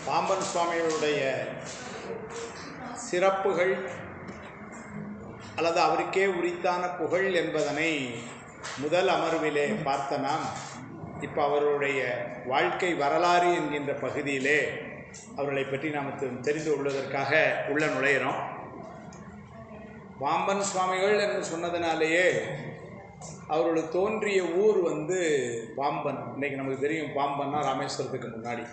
பாம்பன் சுவாமிகளுடைய சிறப்புகள் அல்லது அவருக்கே உரித்தான புகழ் என்பதனை முதல் அமர்விலே பார்த்த நாம் இப்போ அவருடைய வாழ்க்கை வரலாறு என்கின்ற பகுதியிலே அவர்களை பற்றி நாம் தெரிந்து கொள்வதற்காக உள்ள நுழையிறோம். பாம்பன் சுவாமிகள் என்று சொன்னதினாலேயே அவர்களுக்கு தோன்றிய ஊர் பாம்பன். இன்றைக்கி நமக்கு தெரியும் பாம்பன்னா ராமேஸ்வரத்துக்கு முன்னாடி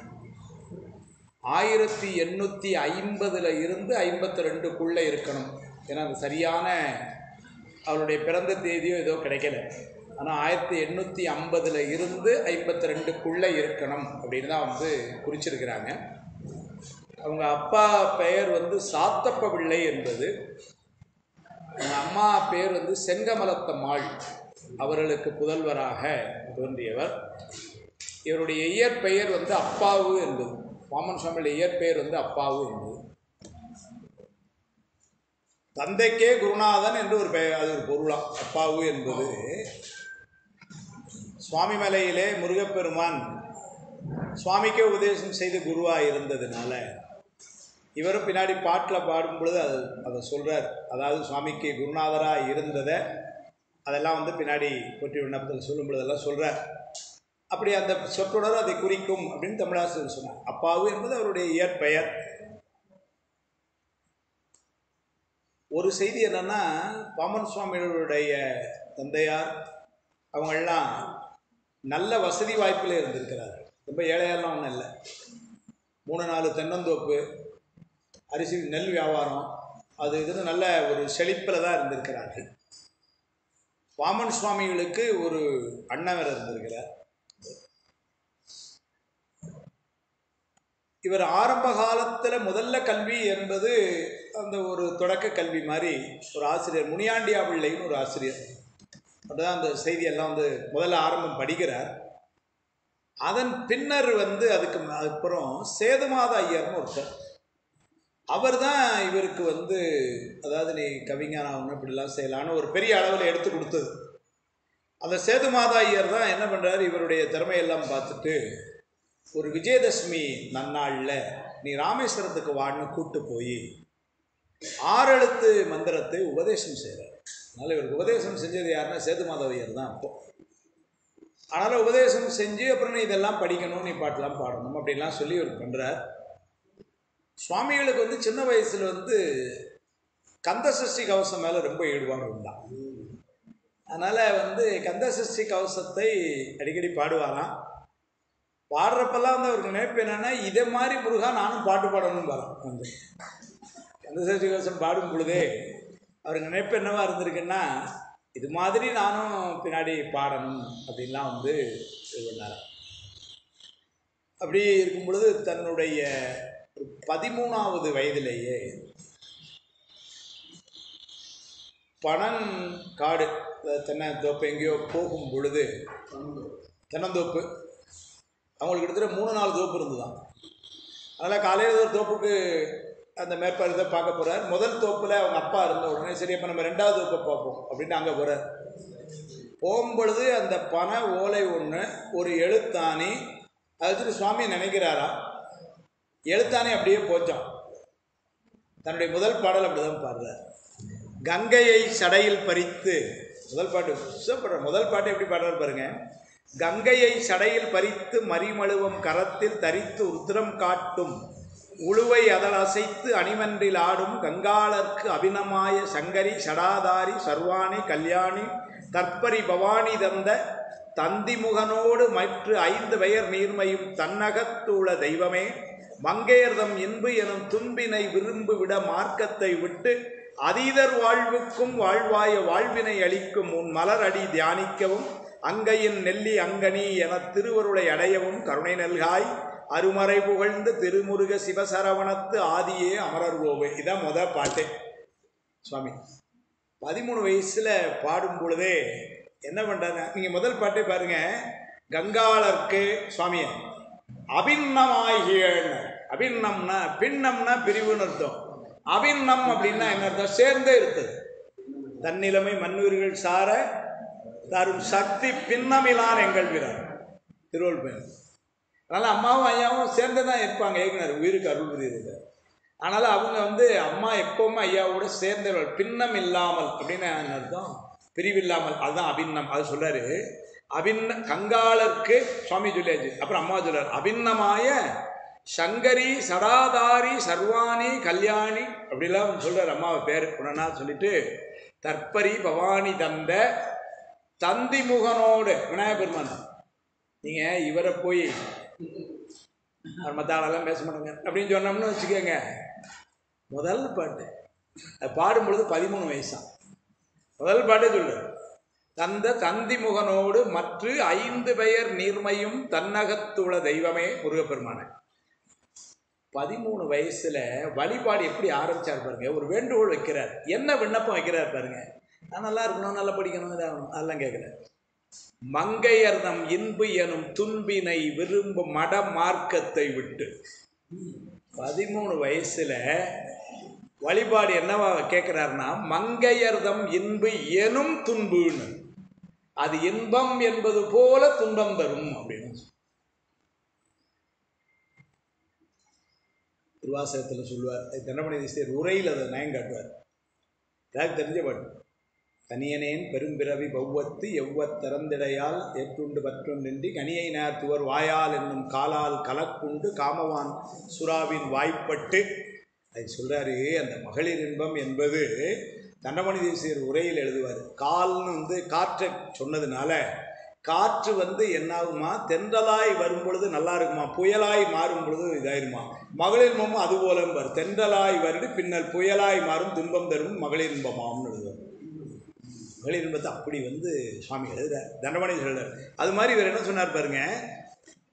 1850 இருந்து 52க்குள்ளே இருக்கணும். ஏன்னா அது சரியான அவருடைய பிறந்த தேதியோ ஏதோ கிடைக்கல. ஆனால் 1850 இருந்து 52க்குள்ளே இருக்கணும் அப்படின்னு தான் குறிச்சிருக்கிறாங்க. அவங்க அப்பா பெயர் சாத்தப்ப பிள்ளை என்பது, அவங்க அம்மா பேர் செங்கமலத்தம்மாள். அவர்களுக்கு புதல்வராக தோன்றியவர். இவருடைய இயற்பெயர் அப்பாவு என்பது. பாம்பன் சுவாமியுடைய இயற்பெயர் அப்பாவு என்பது. தந்தைக்கே குருநாதன் என்று ஒரு பெயர், அது ஒரு பொருளாம். அப்பாவு என்பது சுவாமி மலையிலே முருகப்பெருமான் சுவாமிக்கே உபதேசம் செய்து குருவாக இருந்ததுனால இவரும் பின்னாடி பாட்டில் பாடும் பொழுது அதை சொல்கிறார். அதாவது சுவாமிக்கு குருநாதராக இருந்ததை அதெல்லாம் பின்னாடி போற்றி விண்ணப்பத்தில் சொல்லும் பொழுதெல்லாம் சொல்கிறார். அப்படி அந்த சொற்றொடர் அதை குறிக்கும் அப்படின்னு தமிழாசிரியர் சொன்னார். அப்பாவு என்பது அவருடைய இயற்பெயர். ஒரு செய்தி என்னென்னா, பாம்பன் சுவாமிகளுடைய தந்தையார் அவங்கெல்லாம் நல்ல வசதி வாய்ப்பில் இருந்திருக்கிறார். ரொம்ப ஏழையாலாம் ஒன்றும் இல்லை. 3-4 தென்னந்தோப்பு, அரிசி நெல் வியாபாரம், அது இதுன்னு நல்ல ஒரு செழிப்பில் தான் இருந்திருக்கிறார்கள். பாம்பன் சுவாமிகளுக்கு ஒரு அண்ணவர் இருந்திருக்கிறார். இவர் ஆரம்ப காலத்தில் முதல்ல கல்வி என்பது அந்த ஒரு தொடக்க கல்வி மாதிரி ஒரு ஆசிரியர், முனியாண்டியா பிள்ளைன்னு ஒரு ஆசிரியர் அப்படிதான் அந்த செய்தியெல்லாம் முதல்ல ஆரம்பம் படிக்கிறார். அதன் பின்னர் அதுக்கு அப்புறம் சேதுமாத ஐயர்னு ஒருத்தர், அவர் தான் இவருக்கு அதாவது நீ கவிஞானம் இப்படிலாம் செய்யலான்னு ஒரு பெரிய அளவில் எடுத்து கொடுத்தது. அந்த சேதுமாத ஐயர் தான் என்ன பண்ணுறாரு, இவருடைய திறமையெல்லாம் பார்த்துட்டு ஒரு விஜயதசமி நன்னாளில் நீ ராமேஸ்வரத்துக்கு வான்னு கூப்பிட்டு போய் 6 எழுத்து மந்திரத்தை உபதேசம் செய்கிறார். அதனால் இவருக்கு உபதேசம் செஞ்சது யாருன்னா சேதுமாதவையர் தான். அப்போ அதனால் உபதேசம் செஞ்சு அப்புறம் நீ இதெல்லாம் படிக்கணும், நீ பாட்டெல்லாம் பாடணும் அப்படின்லாம் சொல்லி இவர் பண்ணுறார். சுவாமிகளுக்கு சின்ன வயசில் கந்தசஷ்டி கவசம் மேலே ரொம்ப ஈடுபாடு உண்டாம். அதனால் கந்தசஷ்டி கவசத்தை அடிக்கடி பாடுவாராம். பாடுறப்பெல்லாம் அவருக்கு நினைப்பு என்னென்னா, இதே மாதிரி முருகா நானும் பாட்டு பாடணும்னு பாருங்க. கந்தசஷ்டி கவசம் பாடும் பொழுதே அவருக்கு நினைப்பு என்னவா இருந்திருக்குன்னா, இது மாதிரி நானும் பின்னாடி பாடணும் அப்படின்லாம் இது பண்ணார். அப்படி இருக்கும் பொழுது தன்னுடைய 13வது வயதிலேயே பனங்காடு தென்னந்தோப்பு எங்கேயோ போகும் பொழுது, தென்னந்தோப்பு அவங்களுக்கு கிட்டத்தட்ட 3-4 தோப்பு இருந்துதான். அதனால் காலையில் ஒரு தோப்புக்கு அந்த மேற்பார்வை பார்க்க போகிறார். முதல் தோப்பில் அவங்க அப்பா இருந்த உடனே சரி அப்போ நம்ம 2வது தோப்பை பார்ப்போம் அப்படின்னு அங்கே போகிறார். போகும்பொழுது அந்த பனை ஓலை ஒன்று, ஒரு எழுத்தாணி, அதை வச்சுட்டு சுவாமி நினைக்கிறாரா, எழுத்தாணி அப்படியே போச்சான். தன்னுடைய முதல் பாடல் அப்படி தான் பாடுறார். கங்கையை சடையில் பறித்து, முதல் பாட்டு முதல் பாட்டு எப்படி பாடுறார் பாருங்க. கங்கையை சடையில் பறித்து மறிமழுவம் கரத்தில் தரித்து உத்திரம் காட்டும் உழுவை அதல் அசைத்து அணிமன்றில் ஆடும் கங்காளர்க்கு அபிநமாய சங்கரி சடாதாரி சர்வாணி கல்யாணி தற்பரி பவானி தந்த தந்திமுகனோடு மற்ற 5 பெயர் நீர்மையும் தன்னகத்துள்ள தெய்வமே மங்கையர்தம் இன்பு எனும் துன்பினை விரும்பு விட மார்க்கத்தை விட்டு அதீதர் வாழ்வுக்கும் வாழ்வாய வாழ்வினை அளிக்கும் உன் மலர் அடி தியானிக்கவும் அங்கையின் நெல்லி அங்கனி என திருவருளை அடையவும் கருணை நல்காய் அருமறை புகழ்ந்து திருமுருக சிவசரவணத்து ஆதியே அமரர்வோவே. இதான் முதல் பாட்டு. சுவாமி 13 வயசில் பாடும் பொழுதே என்ன பண்ணுறாங்க, நீங்கள் முதல் பாட்டே பாருங்க. கங்காளர்க்கு சுவாமியை அபிநமாகிய, அபிநம்னா பின்னம்னா பிரிவுன்னு அர்த்தம். அபிநம் அப்படின்னா என்ன அர்த்தம், சேர்ந்தே இருக்குது. தன்னிலைமை மண்ணுயிர்கள் சார தரும் சக்தி பின்னமிலான் எங்கள் வீரர் திருவள்ளுவர். அதனால் அம்மாவும் ஐயாவும் சேர்ந்து தான் இருப்பாங்க. ஏற்கனவே உயிருக்கு அருள் புரியுது. அதனால் அவங்க வந்து அம்மா எப்போவுமே ஐயாவோட சேர்ந்தவர்கள், பின்னம் இல்லாமல் அப்படின்னு அர்த்தம், பிரிவில்லாமல், அதுதான் அபின்னம். அது சொல்றாரு. அபின்ன கங்காளருக்கு சுவாமி சொல்லியாச்சு. அப்புறம் அம்மா சொல்றார், அபின்னமாய சங்கரி சடாதாரி சர்வாணி கல்யாணி அப்படிலாம் சொல்றார் அம்மாவை பேர் உடனா சொல்லிட்டு, தற்பரி பவானி தந்த தந்திமுகனோடு விநாயக பெருமான். நீங்கள் இவரை போய் அவர் மற்ற ஆளெல்லாம் பேச மாட்டாங்க அப்படின்னு சொன்னோம்னு வச்சுக்கோங்க, முதல் பாட்டு அது பாடும்பொழுது 13 வயசான். முதல் பாட்டே சொல்றார், தந்த தந்திமுகனோடு மற்ற 5 பெயர் நீர்மையும் தன்னகத்துள்ள தெய்வமே முருகப்பெருமான. 13 வயசுல வழிபாடு எப்படி ஆரம்பிச்சார் பாருங்க. ஒரு வேண்டுகோள் வைக்கிறார். என்ன விண்ணப்பம் வைக்கிறார் பாருங்க. நான் நல்லா இருக்கணும், நல்லா படிக்கணும், அதெல்லாம் கேட்குறேன். மங்கையர்தம் இன்பு எனும் துன்பினை விரும்பும் மட மார்க்கத்தை விட்டு. 13 வயசுல வழிபாடு என்னவா கேட்கிறாருன்னா, மங்கையர்தம் இன்பு எனும் துன்புன்னு, அது இன்பம் என்பது போல துன்பம் தரும் அப்படின்னு திருவாசகத்தில் சொல்லுவார். தண்டமணி தேசியர் உரையில் அதை நயம் காட்டுவார். யாருக்கு தெரிஞ்ச பாட்டு, கனியனேன் பெரும்பிறவி பௌவத்து எவ்வத்திறந்திடையால் ஏற்றுண்டு பற்றுண்டின்றி கனியை நேர்த்துவர் வாயால் என்னும் காலால் கலக்குண்டு காமவான் சுறாவின் வாய்ப்பட்டு. அது சொல்கிறாரு. அந்த மகளிர் இன்பம் என்பது தண்டமணி தேசியர் உரையில் எழுதுவார். கால்னு வந்து காற்றை சொன்னதுனால, காற்று வந்து என்னாகுமா, தென்றலாய் வரும் பொழுது நல்லா இருக்குமா, புயலாய் மாறும் பொழுது இதாயிருமா. மகளிர் இன்பமும் அதுபோல தென்றலாய் வருடு பின்னர் புயலாய் மாறும் துன்பம் தரும் மகளிர் இன்பமாம்னு எழுதுவார். மகளிர் இன்பத்தை அப்படி வந்து சுவாமி எழுதுறார், தண்டமணி சொல்றார். அது மாதிரி இவர் என்ன சொன்னார் பாருங்க,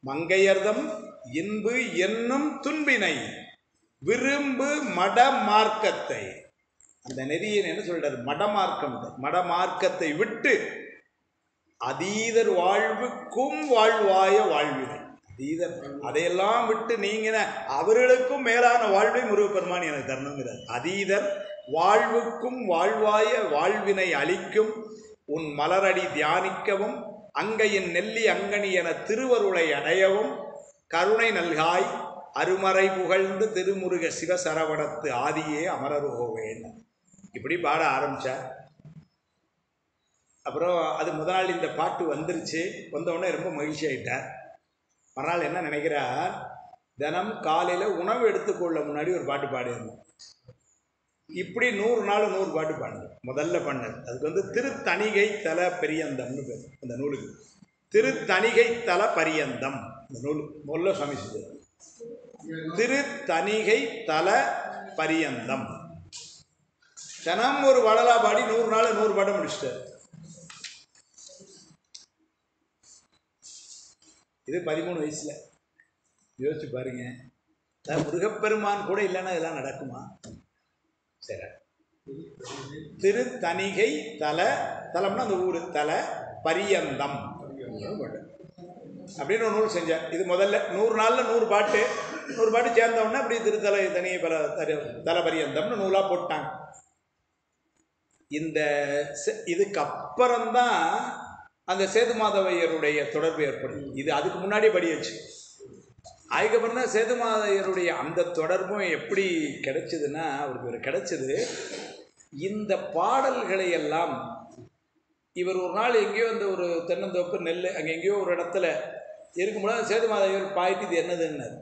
மங்கையர்தம் இன்பு என்னும் துன்பினை விரும்பு மட மார்க்கத்தை. அந்த நெறியை என்ன சொல்றாரு, மடமார்க்கம். மடமார்க்கத்தை விட்டு அதீதர் வாழ்வுக்கும் வாழ்வாய வாழ்வினை. அதீதர் அதையெல்லாம் விட்டு நீங்க அவர்களுக்கும் மேலான வாழ்வை முருகப்பெருமான் எனக்கு தரணுங்கிறார். அதீதர் வாழ்வுக்கும் வாழ்வாய வாழ்வினை அளிக்கும் உன் மலரடி தியானிக்கவும் அங்கையின் நெல்லி அங்கனி என திருவருளை அடையவும் கருணை நல்காய் அருமறை புகழ்ந்து திருமுருக சிவசரவணத்து ஆதியே அமரரோவேன். இப்படி பாட ஆரம்பித்தார். அப்புறம் அது முதல் நாள் இந்த பாட்டு வந்துருச்சு. வந்தவுடனே ரொம்ப மகிழ்ச்சி ஆகிட்டார். மறுநாள் என்ன நினைக்கிறார், தினம் காலையில் உணவு எடுத்துக்கொள்ள முன்னாடி ஒரு பாட்டு பாடிடணும். இப்படி 100 நாள் 100 பாட்டு பாடுங்க. முதல்ல பண்ணது அதுக்கு வந்து திருத்தணிகை தல பெரியந்தம்னு பேர். அந்த நூலுக்கு திருத்தணிகை தல பரியந்தம் இந்த நூல் முதல்ல சுவாமி செஞ்சார். திருத்தணிகை தல பரியந்தம் தினம் ஒரு வடலா பாடி 100 நாள் 100 பாடம் முடிச்சிட்டார். இது 13 வயசுல. யோசிச்சு பாருங்க, முருகப்பெருமான் கூட இல்லைன்னா இதெல்லாம் நடக்குமா? சரி, திருத்தணிகை தல, தலம்னா அந்த ஊர், தல பரியந்தம் அப்படின்னு ஒரு நூல் செஞ்சார். இது முதல்ல 100 நாளில் 100 பாட்டு, 100 பாட்டு சேர்ந்தவுடனே அப்படி திருத்தலை தனியை தல பரியந்தம்னு நூலாக போட்டாங்க. இந்த இதுக்கு அப்புறம்தான் அந்த சேதுமாதவையருடைய தொடர்பு ஏற்படுது. இது அதுக்கு முன்னாடி படியாச்சு. அதுக்கப்புறம் தான் சேதுமாதையருடைய அந்த தொடர்பும் எப்படி கிடைச்சதுன்னா, அவருக்கு கிடைச்சது இந்த பாடல்களை எல்லாம். இவர் ஒரு நாள் எங்கேயோ அந்த ஒரு தென்னந்தோப்பு நெல் அங்கே எங்கேயோ ஒரு இடத்துல இருக்கும்போது சேதுமாதையர் பாயிட்டு இது என்னதுன்னாரு.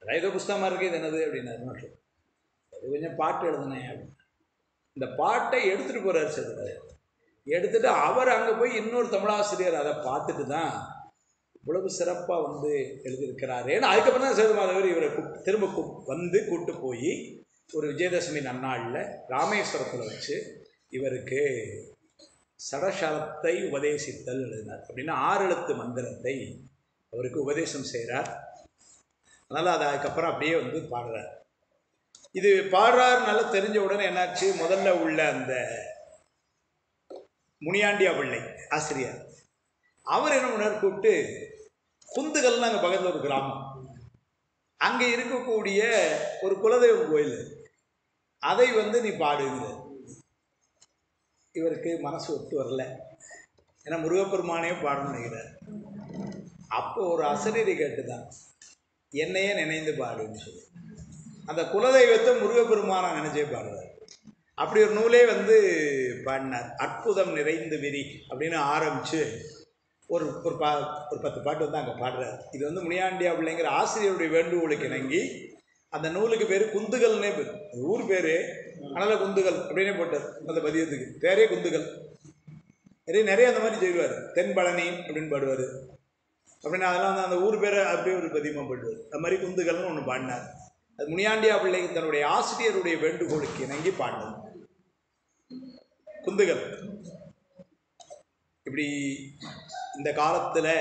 ஏதோ புஸ்தகமாக இருக்குது, இது என்னது அப்படின்னாரு. அது கொஞ்சம் பாட்டு எழுதுனேன் அப்படின்னு. இந்த பாட்டை எடுத்துகிட்டு போகிறார் சேதுமாதையர். எடுத்துகிட்டு அவர் அங்கே போய் இன்னொரு தமிழாசிரியர் அதை பார்த்துட்டு தான் இவ்வளவு சிறப்பாக வந்து எழுதியிருக்கிறாரு. ஏன்னா அதுக்கப்புறம் தான் சேதுமாதவர் இவரை திரும்ப வந்து கூப்பிட்டு போய் ஒரு விஜயதசமி நன்னாளில் ராமேஸ்வரத்தில் வச்சு இவருக்கு சடசரத்தை உபதேசித்தல் எழுதினார். அப்படின்னா 6 எழுத்து மந்திரத்தை அவருக்கு உபதேசம் செய்கிறார். அதனால் அதை அதுக்கப்புறம் அப்படியே வந்து பாடுறார். இது பாடுறாருனால தெரிஞ்ச உடனே என்னாச்சு, முதல்ல உள்ள அந்த முனியாண்டியா பிள்ளை ஆசிரியர் அவர் என்ன பண்ணார், கூப்பிட்டு குந்துகள்னு அங்கே பக்கத்தில் ஒரு கிராமம், அங்கே இருக்கக்கூடிய ஒரு குலதெய்வம் கோயில், அதை வந்து நீ பாடுங்கிற. இவருக்கு மனசு ஒத்து வரல. ஏன்னா முருகப்பெருமானே பாடணும்னு நினைக்கிறார். அப்போ ஒரு அசரீரி கேட்டுதான், என்னையே நினைந்து பாடுன்னு சொல்லி அந்த குலதெய்வத்தை முருகப்பெருமானை நினைச்சே பாடுவார். அப்படி ஒரு நூலே பாடினார். அற்புதம் நிறைந்து விரி அப்படின்னு ஆரம்பித்து ஒரு ஒரு 10 பாட்டு அங்கே பாடுறார். இது முனியாண்டியா பிள்ளைங்கிற ஆசிரியருடைய வேண்டுகோளுக்கு இணங்கி அந்த நூலுக்கு பேர் குந்துகள்னே பேர். ஊர் பேர், அதனால் குந்துகள் அப்படின்னே போட்டார். அந்த பதியத்துக்கு பேரே குந்துகள். நிறைய அந்த மாதிரி செய்வார். தென்பழனி அப்படின்னு பாடுவார். அப்படின்னா அதெல்லாம் அந்த ஊர் பேரை அப்படியே ஒரு பதியமாக போயிடுவார். அது மாதிரி குந்துகள்னு ஒன்று பாடினார். அது முனியாண்டியா பிள்ளைக்கு தன்னுடைய ஆசிரியருடைய வேண்டுகோளுக்கு இணங்கி பாடினது குந்துகள். இப்படி இந்த காலத்தில்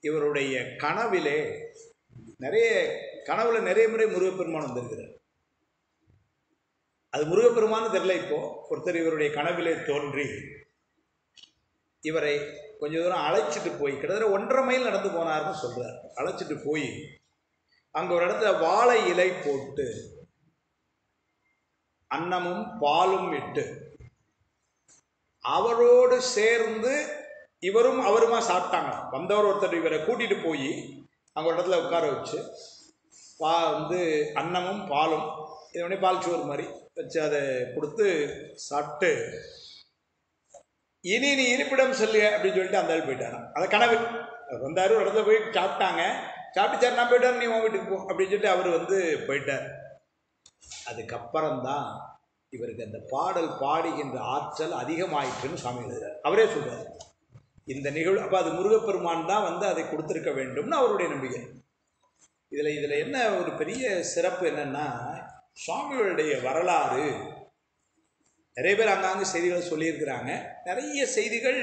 இவருடைய கனவிலே நிறைய முறை முருகப்பெருமான் வந்திருக்கிறார். அது முருகப்பெருமானு தெரியல. இப்போ ஒருத்தர் இவருடைய கனவிலே தோன்றி இவரை கொஞ்சம் தூரம் அழைச்சிட்டு போய், கிட்டத்தட்ட 1.5 மைல் நடந்து போனார்னு சொல்றார். அழைச்சிட்டு போய் அங்கே ஒரு இடத்துல வாழை இலை போட்டு அன்னமும் பாலும் இட்டு அவரோடு சேர்ந்து இவரும் அவருமா சாப்பிட்டாங்க. வந்தவர் ஒருத்தர் இவரை கூட்டிகிட்டு போய் அங்கே ஒரு இடத்துல உட்கார வச்சு அன்னமும் பாலும் இது பால் சோறு மாதிரி வச்சு அதை கொடுத்து சாப்பிட்டு, இனி நீ இருப்பிடம் சொல்லுங்க அப்படின்னு சொல்லிட்டு அந்த ஆள் போயிட்டாரான். அதை கனவு வந்தார், ஒரு இடத்துல போய் சாப்பிட்டாங்க. சாப்பிட்டு சரி நான் போயிட்டார், நீ உன் வீட்டுக்கு போ அப்படின்னு சொல்லிட்டு அவர் போயிட்டார். அதுக்கப்புறம்தான் இவருக்கு அந்த பாடல் பாடுகின்ற ஆற்றல் அதிகமாயிற்றுன்னு சுவாமி எழுதுறார். அவரே சொல்றார் இந்த நிகழ்வு. அப்போ அது முருகப்பெருமான் தான் அதை கொடுத்துருக்க வேண்டும்னு அவருடைய நம்பிக்கை. இதில் என்ன ஒரு பெரிய சிறப்பு என்னன்னா, சுவாமிகளுடைய வரலாறு நிறைய பேர் அங்கங்கே செய்திகளை சொல்லியிருக்கிறாங்க. நிறைய செய்திகள்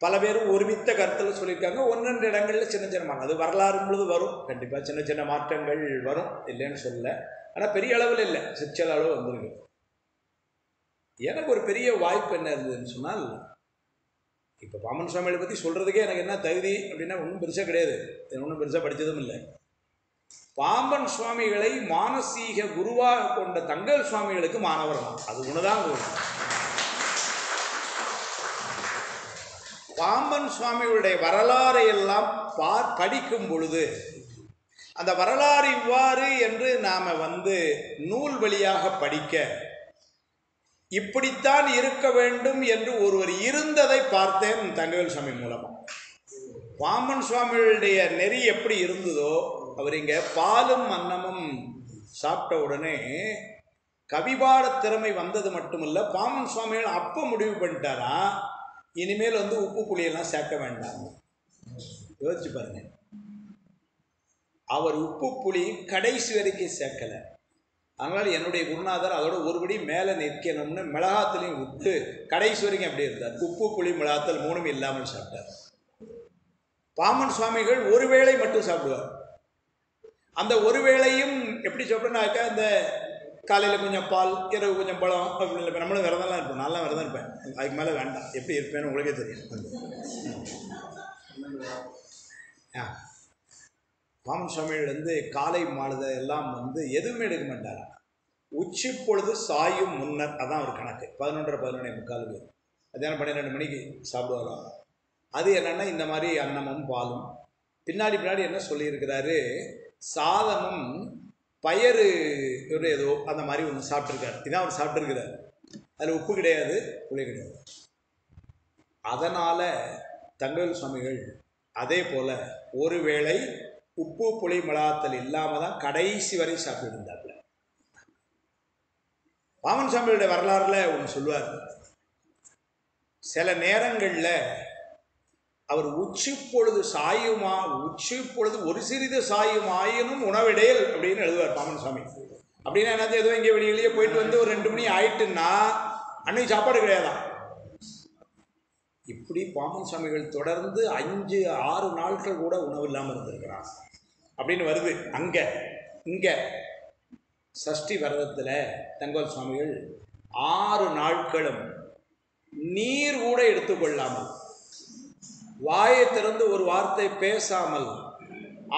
பல பேரும் ஒருமித்த கருத்தில் சொல்லியிருக்காங்க. 1-2 இடங்களில் சின்ன சின்ன மாற்றம், அது வரலாறு பொழுது வரும். கண்டிப்பாக சின்ன சின்ன மாற்றங்கள் வரும், இல்லைன்னு சொல்லலை. ஆனால் பெரிய அளவில் இல்லை, சிற்சல் அளவு வந்திருக்கு. எனக்கு ஒரு பெரிய வாய்ப்பு என்ன இருந்ததுன்னு சொன்னால், இப்போ பாமன் சுவாமிகளை பற்றி சொல்கிறதுக்கே எனக்கு என்ன தகுதி அப்படின்னா ஒன்றும் பெருசாக கிடையாது. ஒன்றும் பெருசாக படித்ததும் இல்லை. பாம்பன் சுவாமிகளை மானசீக குருவாக கொண்ட தங்கல் சுவாமிகளுக்கு மாணவர்களாம். அது ஒண்ணுதான். பாம்பன் சுவாமிகளுடைய வரலாறை எல்லாம் படிக்கும் பொழுது அந்த வரலாறு இவ்வாறு என்று நாம நூல் வழியாக படிக்க, இப்படித்தான் இருக்க வேண்டும் என்று ஒருவர் இருந்ததை பார்த்தேன் தங்கவேல் சுவாமி மூலமா. பாம்பன் சுவாமிகளுடைய நெறி எப்படி இருந்ததோ, அவர் இங்கே பாலும் அன்னமும் சாப்பிட்ட உடனே கவிபாட திறமை வந்தது மட்டுமல்ல, பாம்பன் சுவாமிகள் அப்போ முடிவு பண்ணிட்டாரா, இனிமேல் உப்பு புளியெல்லாம் சேர்க்க வேண்டாம். யோசிச்சு பாருங்க, அவர் உப்பு புளி கடைசி வரைக்கும் சேர்க்கலை. அதனால் என்னுடைய குருநாதர் அதோட ஒருபடி மேலே நிற்கணும்னு மிளகாத்துலையும் விட்டு கடைசி வரைக்கும் அப்படி இருந்தார். உப்பு புளி மிளகாத்தல் 3ம் இல்லாமல் சாப்பிட்டார். பாம்பன் சுவாமிகள் ஒரு வேளை மட்டும் சாப்பிடுவார். அந்த ஒரு வேளையும் எப்படி சாப்பிட்டோன்னாக்கா, இந்த காலையில் கொஞ்சம் பால், இரவு கொஞ்சம் பழம் அப்படின்னு இல்லை. நம்மளும் விரதம்லாம் இருப்போம், நல்லா விரதம் இருப்பேன். அதுக்கு மேலே வேண்டாம், எப்படி இருப்பேன்னு உங்களுக்கே தெரியும். பாம்பன் சுவாமிகள் காலை மாலை எல்லாம் எதுவுமே எடுக்க மாட்டார். உச்சி பொழுது சாயும் முன்னர், அதான் ஒரு கணக்கு. 11:30-11:45 மத்தியானம் 12 மணிக்கு சாப்பிடுவாராம். அது என்னென்னா இந்த மாதிரி அன்னமும் பாலும். பின்னாடி என்ன சொல்லியிருக்கிறாரு, சாதமும் பயறு ஏதோ அந்த மாதிரி ஒன்று சாப்பிட்ருக்காரு. இதான் அவர் சாப்பிட்ருக்கிறார். அதில் உப்பு கிடையாது, புளி கிடையாது. அதனால் தங்கவேல் சுவாமிகள் அதே போல் ஒரு வேளை உப்பு புளி மிளகாத்தல் இல்லாமல் தான் கடைசி வரை சாப்பிட்டு இருந்தாப்புல. பாமன் சுவாமிகளுடைய வரலாறுல ஒன்று சொல்லுவார், சில நேரங்களில் அவர் உச்சி பொழுது ஒரு சிறிது சாயும் ஆயினும் உணவிடையல் அப்படின்னு எழுதுவார் பாமன் சுவாமி. அப்படின்னா என்ன, ஏதோ இங்கே வெளியிலேயே போயிட்டு ஒரு 2 மணி ஆயிட்டுன்னா அன்னைக்கு சாப்பாடு கிடையாதான். இப்படி பாமன் சுவாமிகள் தொடர்ந்து 5-6 நாட்கள் கூட உணவு இல்லாமல் இருந்திருக்கிறார் அப்படின்னு வருது. இங்கே சஷ்டி விரதத்தில் தங்கவேல் சுவாமிகள் 6 நாட்களும் நீர் கூட எடுத்துக்கொள்ளாமல், வாயை திறந்து ஒரு வார்த்தை பேசாமல்,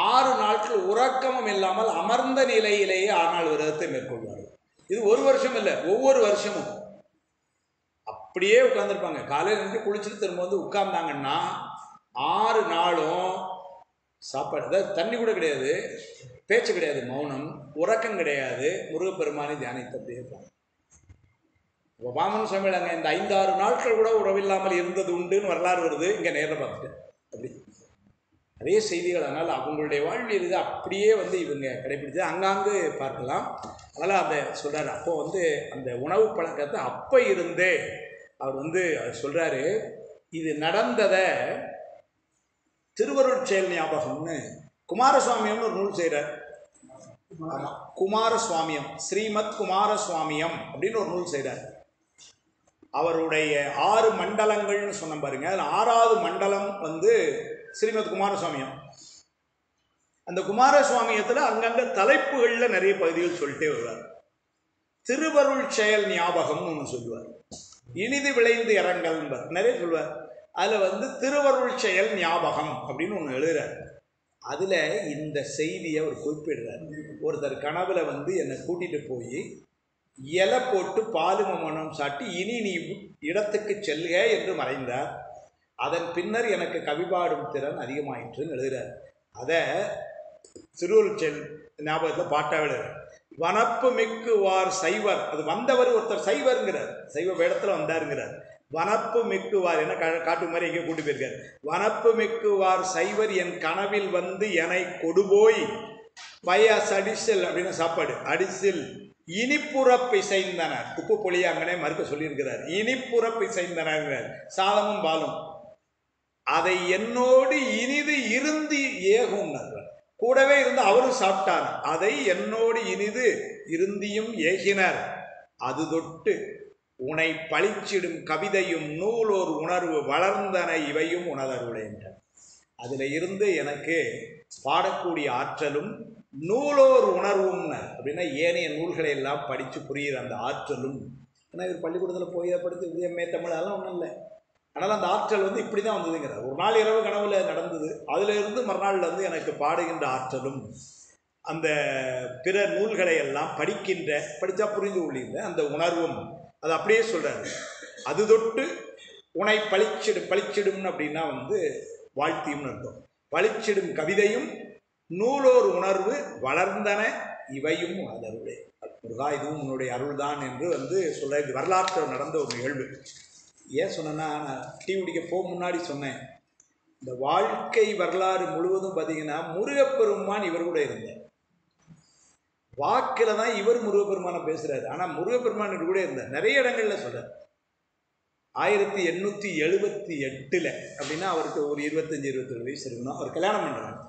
6 நாட்கள் உறக்கமும் இல்லாமல் அமர்ந்த நிலையிலேயே 6 நாள் விரதத்தை மேற்கொள்வார்கள். இது ஒரு வருஷம் இல்லை, ஒவ்வொரு வருஷமும் அப்படியே உட்காந்துருப்பாங்க. காலையில் நின்று குளிச்சுட்டு திரும்ப உட்கார்ந்தாங்கன்னா 6 நாளும் சாப்பாடு, அதாவது தண்ணி கூட கிடையாது, பேச்சு கிடையாது, மௌனம், உறக்கம் கிடையாது, முருகப்பெருமானை தியானித்து அப்படியே இருப்பாங்க. இப்போ வாமன சுவாமிகள் அங்கே இந்த 5-6 நாட்கள் கூட உறவில்லாமல் இருந்தது உண்டுன்னு வரலாறு வருது, இங்கே நேரில் பார்த்துட்டு அப்படி நிறைய செய்திகள். அதனால் அவங்களுடைய வாழ்வில் இது அப்படியே இவங்க கடைபிடித்து அங்காங்கு பார்க்கலாம். அதனால் அதை சொல்கிறார். அப்போது அந்த உணவு பழக்கத்தை அப்போ இருந்தே அவர் அவர் சொல்கிறாரு. இது நடந்ததை திருவருட் செயல் ஞாபகம்னு குமாரசுவாமியம்னு ஒரு நூல் செய்கிறார். ஆமாம், குமாரசுவாமியம், ஸ்ரீமத் குமாரசுவாமியம் அப்படின்னு ஒரு நூல் செய்கிறார். அவருடைய 6 மண்டலங்கள்னு சொன்ன பாருங்க, அதில் 6வது மண்டலம் ஸ்ரீமத் குமாரசுவாமியம். அந்த குமாரசுவாமியத்தில் அங்கங்கே தலைப்புகளில் நிறைய பகுதிகள் சொல்லிட்டே வருவார். திருவருள் செயல் ஞாபகம்னு ஒன்று சொல்லுவார், இனிது விளைந்து இறங்கல் நிறைய சொல்லுவார். அதில் திருவருள் செயல் ஞாபகம் அப்படின்னு ஒன்று எழுதுறார். அதில் இந்த செய்தியை அவர் குறிப்பிடுறார். ஒருத்தர் கனவுல என்னை கூட்டிகிட்டு போய் இலை போட்டு பாலுமனம் சாட்டி இனி நீ இடத்துக்கு செல்க என்று மறைந்தார். அதன் பின்னர் எனக்கு கவிபாடும் திறன் அதிகமாயிற்றுன்னு எழுதுகிறார். அதை திருவருள் செயல் ஞாபகத்தில் பாட்டாக எழுதுறார். வனப்பு மிக்குவார் சைவர், அது வந்தவர் ஒருத்தர் சைவருங்கிறார், சைவ வேடத்தில் வந்தாருங்கிறார். வனப்பு மிக்குவார், என்ன காட்டு மாதிரி எங்கேயோ கூட்டி போயிருக்கார். வனப்பு மிக்குவார் சைவர் என் கனவில் என்னை கொடுபோய் பயசடிசில் அப்படின்னு சாப்பாடு அடிசில் இனிப்புறப்பிசைந்தனர், உப்பு பொழிய அங்கனே மறுக்க சொல்லியிருக்கிறார். இனிப்புறப்பிசைந்தனர், சாதமும் பாலும், அதை என்னோடு இனிது இருந்து ஏகும்னார். கூடவே இருந்து அவரும் சாப்பிட்டார். அதை என்னோடு இனிது இருந்தியும் ஏகினர். அது தொட்டு உனை பழிச்சிடும் கவிதையும் நூலோர் உணர்வு வளர்ந்தன இவையும் உணர்வுளே என்றார். அதில் இருந்து எனக்கு பாடக்கூடிய ஆற்றலும் நூலோர் உணர்வும் அப்படின்னா ஏனைய நூல்களை எல்லாம் படித்து புரிகிற அந்த ஆற்றலும். ஏன்னா இவர் பள்ளிக்கூடத்தில் போய் படித்து எம்ஏ தமிழ் அதெல்லாம் ஒன்றும் இல்லை. ஆனால் அந்த ஆற்றல் இப்படி தான் வந்ததுங்கிறார். ஒரு நாள் இரவு கனவுல நடந்தது, அதிலிருந்து மறுநாளில் எனக்கு பாடுகின்ற ஆற்றலும் அந்த பிற நூல்களை எல்லாம் படித்தா புரிந்து கொள்கின்ற அந்த உணர்வும், அது அப்படியே சொல்கிறாரு. அது தொட்டு உனை பழிச்சிடும் அப்படின்னா வாழ்த்தியும் அர்த்தம். பழிச்சிடும் கவிதையும் நூலோர் உணர்வு வளர்ந்தன இவையும் உணர்வுளே. முருகா, இதுவும் உன்னுடைய அருள்தான் என்று சொல்ற. இது வரலாற்றில் நடந்த ஒரு நிகழ்வு. ஏன் சொன்னேன்னா, நான் டீ குடிக்க முன்னாடி சொன்னேன், இந்த வாழ்க்கை வரலாறு முழுவதும் பார்த்தீங்கன்னா முருகப்பெருமான் இவர் கூட இருந்தார். வாக்கில் தான் இவர் முருகப்பெருமானை பேசுகிறார், ஆனால் முருகப்பெருமான் கூட இருந்தார். நிறைய இடங்களில் சொல்கிறார். 1878 அப்படின்னா அவருக்கு ஒரு 25-27 வயசு இருக்கணும். அவர் கல்யாணம் பண்ணுறாங்க.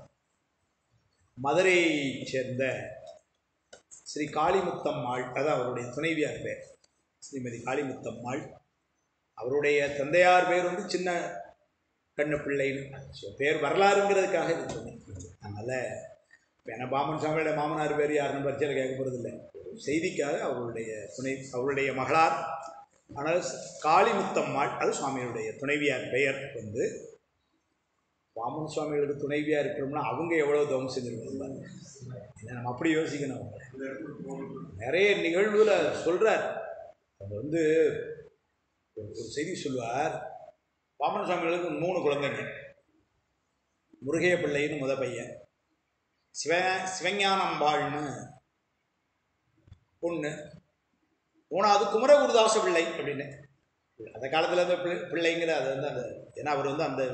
மதுரையை சேர்ந்த ஸ்ரீ காளிமுத்தம்மாள், அதான் அவருடைய துணைவியார் பேர் ஸ்ரீமதி காளிமுத்தம்மாள். அவருடைய தந்தையார் பேர் சின்ன கண்ணு பிள்ளைன்னு பேர் வரலாறுங்கிறதுக்காக இது சொன்னேன். அதனால் ஏன்னா பாமன் சாமியோட மாமனார் பேர் யாருன்னு பரிச்சையில் கேட்க போகிறதில்லை, செய்திக்காக அவருடைய மகளார். ஆனால் காளிமுத்தம்மாள் அது சுவாமியுடைய துணைவியார் பெயர். வாமன் சுவாமிகளுக்கு துணைவியாக இருக்கிறோம்னா அவங்க எவ்வளோ தவம் செஞ்சுருக்கோம், நம்ம அப்படி யோசிக்கணும். நிறைய நிகழ்வுல சொல்கிறார். அவங்க ஒரு செய்தி சொல்லுவார். வாமன சுவாமிகளுக்கு 3 குழந்தைங்க. முருகைய பிள்ளைன்னு முத பையன், சிவஞானம்பாள்னு பொண்ணு, 3வது குமரகுருதாச பிள்ளை அப்படின்னு. அந்த காலத்தில் அந்த பிள்ளைங்கிற அது அந்த ஏன்னா அவர் அந்த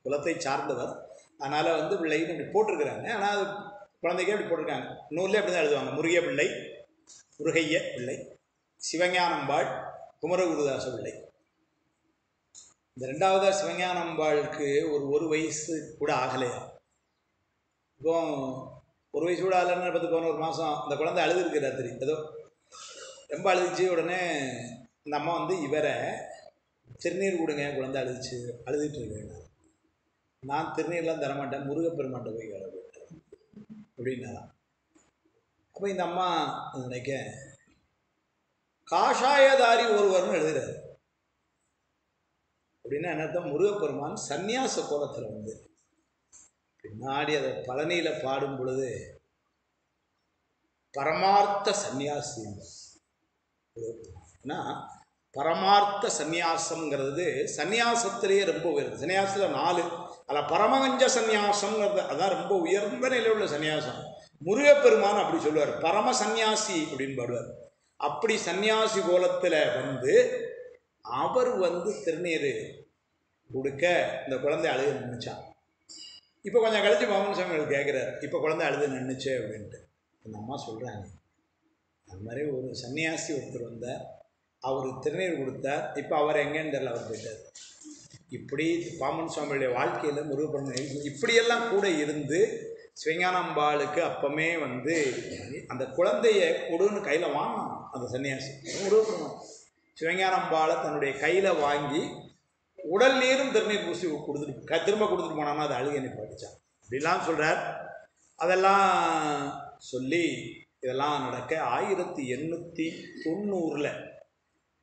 குலத்தை சார்ந்தவர், அதனால் பிள்ளைன்னு இப்படி போட்டிருக்கிறாங்க. ஆனால் அது குழந்தைக்கே அப்படி போட்டிருக்காங்க. நூல்லே அப்படி தான் எழுதுவாங்க. முருகைய பிள்ளை, சிவஞானம்பாள், குமரகுருதாச பிள்ளை. இந்த 2வது சிவஞானம்பாளுக்கு ஒரு வயசு கூட ஆகலையா. இப்போ 1 வயசு கூட ஆகலைன்னா 10-11 மாதம் அந்த குழந்தை அழுதுருக்கு. ராத்திரி ஏதோ ரொம்ப அழுதுச்சு. உடனே இந்த அம்மா இவரை திருநீர் கொடுங்க, குழந்தை அழுதுட்டு இருக்கேன். நான் திருநீர்லாம் தரமாட்டேன், முருகப்பெருமான்ட்ட போய் கிளம்பு அப்படின்னாதான். அப்போ இந்த அம்மா நினைக்க காஷாயதாரி ஒருவர்னு எழுதுறாரு. அப்படின்னா என்னத்தான், முருகப்பெருமான் சந்நியாச கோலத்தில் பின்னாடி அதை பழனியில் பாடும் பொழுது பரமார்த்த சந்நியாசி. ஏன்னா பரமார்த்த சந்நியாசம்ங்கிறது சந்நியாசத்திலேயே ரொம்ப உயர்வு. சன்னியாசத்தில் 4 அதில் பரமகஞ்ச சந்நியாசம்ங்கிறது அதான் ரொம்ப உயர்ந்த நிலையில் உள்ள சன்னியாசம். முருகப்பெருமான் அப்படி சொல்லுவார், பரம சந்நியாசி அப்படின்னு பாடுவார். அப்படி சந்நியாசி கோலத்தில் வந்து அவர் வந்து திருநீர் கொடுக்க இந்த குழந்தை அழுது நின்றுச்சான். இப்போ கொஞ்சம் கழிச்சு மாமன் சாமிகள் கேட்குறாரு, இப்போ குழந்தை அழுது நின்றுச்சு அப்படின்ட்டு. அந்த அம்மா சொல்கிறாங்க, அது மாதிரி ஒரு சன்னியாசி ஒருத்தர் வந்தார், அவர் திருநீர் கொடுத்தார், இப்போ அவர் எங்கேன்னு தெரியல, அவர் போயிட்டார். இப்படி பாமன் சுவாமியுடைய வாழ்க்கையில் முருகப்பெருமான் இப்படியெல்லாம் கூட இருந்து சிவஞானம்பாளுக்கு அப்பமே வந்து அந்த குழந்தைய கொடுன்னு கையில் வாங்கினான் அந்த சன்னியாசி. முருகப்பெருமான் சிவஞானம்பாளை தன்னுடைய கையில் வாங்கி உடல் நீரும் திருநீர் பூசி கொடுத்துட்டு திரும்ப கொடுத்துட்டு போனான்னா அது அழுகை நிப்பாட்டிச்சான். அப்படிலாம் சொல்கிறார். அதெல்லாம் சொல்லி இதெல்லாம் நடக்க 1890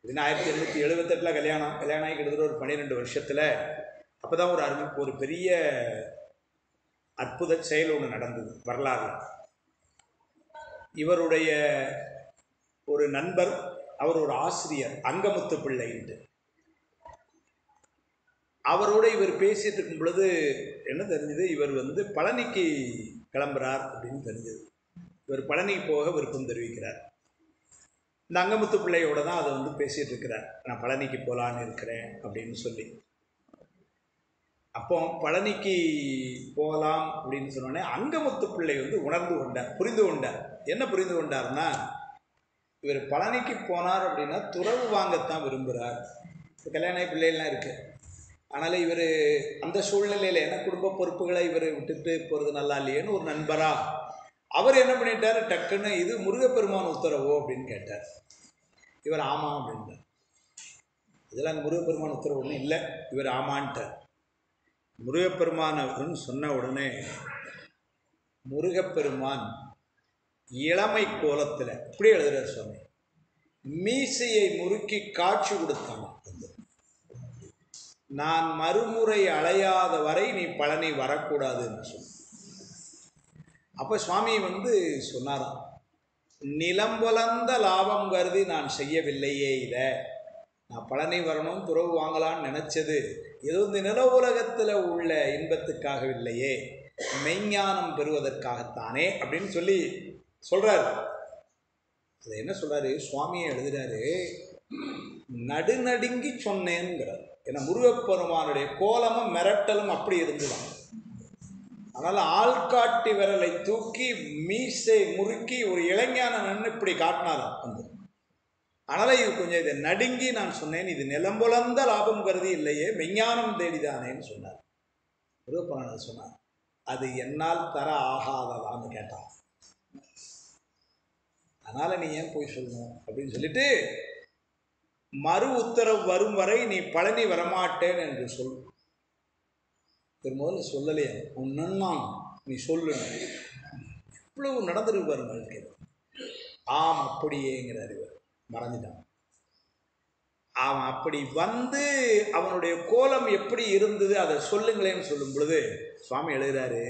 இதுனா 1878 கல்யாணம் ஆகி கிட்டத்தட்ட ஒரு 12 வருஷத்தில் அப்போ தான் ஒரு பெரிய அற்புத செயல் ஒன்று நடந்தது வரலாறு. இவருடைய ஒரு நண்பர், அவர் ஒரு ஆசிரியர், அங்கமுத்து பிள்ளைன்ட்டு, அவரோடு இவர் பேசிட்டு இருக்கும் பொழுது என்ன தெரிஞ்சது, இவர் வந்து பழனிக்கு கிளம்புறார் அப்படின்னு தெரிஞ்சது. இவர் பழனிக்கு போக விருப்பம் தெரிவிக்கிறார். இந்த அங்கமுத்து பிள்ளையோட தான் அதை வந்து பேசிகிட்டு இருக்கிறார், நான் பழனிக்கு போகலான்னு இருக்கிறேன் அப்படின்னு சொல்லி. அப்போ பழனிக்கு போகலாம் அப்படின்னு சொன்னோடனே அங்கமுத்து பிள்ளை வந்து உணர்ந்து கொண்டார், புரிந்து கொண்டார். என்ன புரிந்து கொண்டார்னா, இவர் பழனிக்கு போனார் அப்படின்னா துறவு வாங்கத்தான் விரும்புகிறார். கல்யாண பிள்ளைகள்லாம் இருக்குது. அதனால் இவர் அந்த சூழ்நிலையில் என்ன குடும்ப பொறுப்புகளை இவர் விட்டுட்டு போகிறது நல்லா இல்லையேன்னு ஒரு நண்பரா அவர் என்ன பண்ணிட்டார், டக்குன்னு இது முருகப்பெருமான் உத்தரவோ அப்படின்னு கேட்டார். இவர் ஆமாம் அப்படின்ட்டார். இதெல்லாம் அந்த முருகப்பெருமான் உத்தரவு ஒன்றும் இல்லை, இவர் ஆமான்ட்டார். முருகப்பெருமான் அப்படின்னு சொன்ன உடனே முருகப்பெருமான் இளமை கோலத்தில் இப்படி எழுதுகிறார் சுவாமி, மீசையை முறுக்கி காட்சி கொடுத்தாங்க. நான் மறுமுறை அலையாத வரை நீ பழனி வரக்கூடாதுன்னு சொன்ன. அப்போ சுவாமி வந்து சொன்னாராம், நிலம் வளர்ந்த லாபம் கருதி நான் செய்யவில்லையே இதை. நான் பழனி வரணும் துறவு வாங்கலான்னு நினச்சது ஏதோ இந்த நில உலகத்தில் உள்ள இன்பத்துக்காகவில்லையே, மெய்ஞானம் பெறுவதற்காகத்தானே அப்படின்னு சொல்லி சொல்கிறார். அது என்ன சொல்கிறாரு சுவாமியை எழுதுகிறாரு, நடுநடுங்கி சொன்னேங்கிறார். ஏன்னா முருகப்பெருமானுடைய கோலமும் மிரட்டலும் அப்படி இருந்துதான். அதனால் ஆள்காட்டி விரலை தூக்கி மீசை முறுக்கி ஒரு இளைஞான நின்று இப்படி காட்டினாராம் வந்து. அதனால் இது கொஞ்சம் இதை நடுங்கி நான் சொன்னேன், இது நிலம்புலந்த லாபம் கருதி இல்லையே மெஞ்ஞானம் தேடிதானேன்னு சொன்னார். முருகப்பெருமான் சொன்னார், அது என்னால் தர ஆகாததான்னு கேட்டான். அதனால் நீ ஏன் போய் சொல்லணும் அப்படின்னு சொல்லிட்டு, மறு உத்தரவு வரும் வரை நீ பழனி வரமாட்டேன் என்று சொல். முதல்ல சொல்லலையே, உன் நன்னான் நீ சொல்லு. இவ்வளவு நடந்திருப்பார் வாழ்க்கையில். ஆம் அப்படியேங்கிறார் இவர், மறந்துட்டான். அவன் அப்படி வந்து அவனுடைய கோலம் எப்படி இருந்தது அதை சொல்லுங்களேன்னு சொல்லும் பொழுது சுவாமி எழுதுகிறாரு,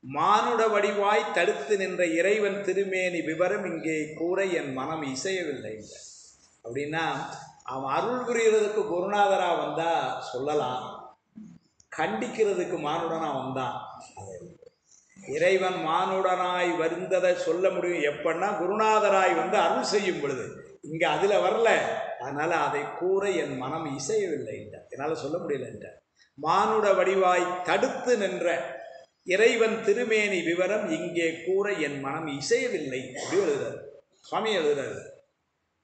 மானுட வடிவாய் தடுத்து நின்ற இறைவன் திருமேனி விவரம் இங்கே கூற என் மனம் இசையவில்லை. அப்படின்னா அவன் அருள் புரிகிறதுக்கு குருநாதராக வந்தால் சொல்லலாம், கண்டிக்கிறதுக்கு மானுடனாக வந்தான். இறைவன் மானுடனாய் வருந்ததை சொல்ல முடியும் எப்பன்னா குருநாதராய் வந்து அருள் செய்யும் பொழுது. இங்கே அதில் வரல, அதனால் அதை கூற என் மனம் இசையவில்லை என்றார், என்னால் சொல்ல முடியல என்றார். மானுட வடிவாய் தடுத்து நின்ற இறைவன் திருமேனி விவரம் இங்கே கூற என் மனம் இசையவில்லை அப்படி எழுதுறாரு சுவாமி எழுதுறாரு.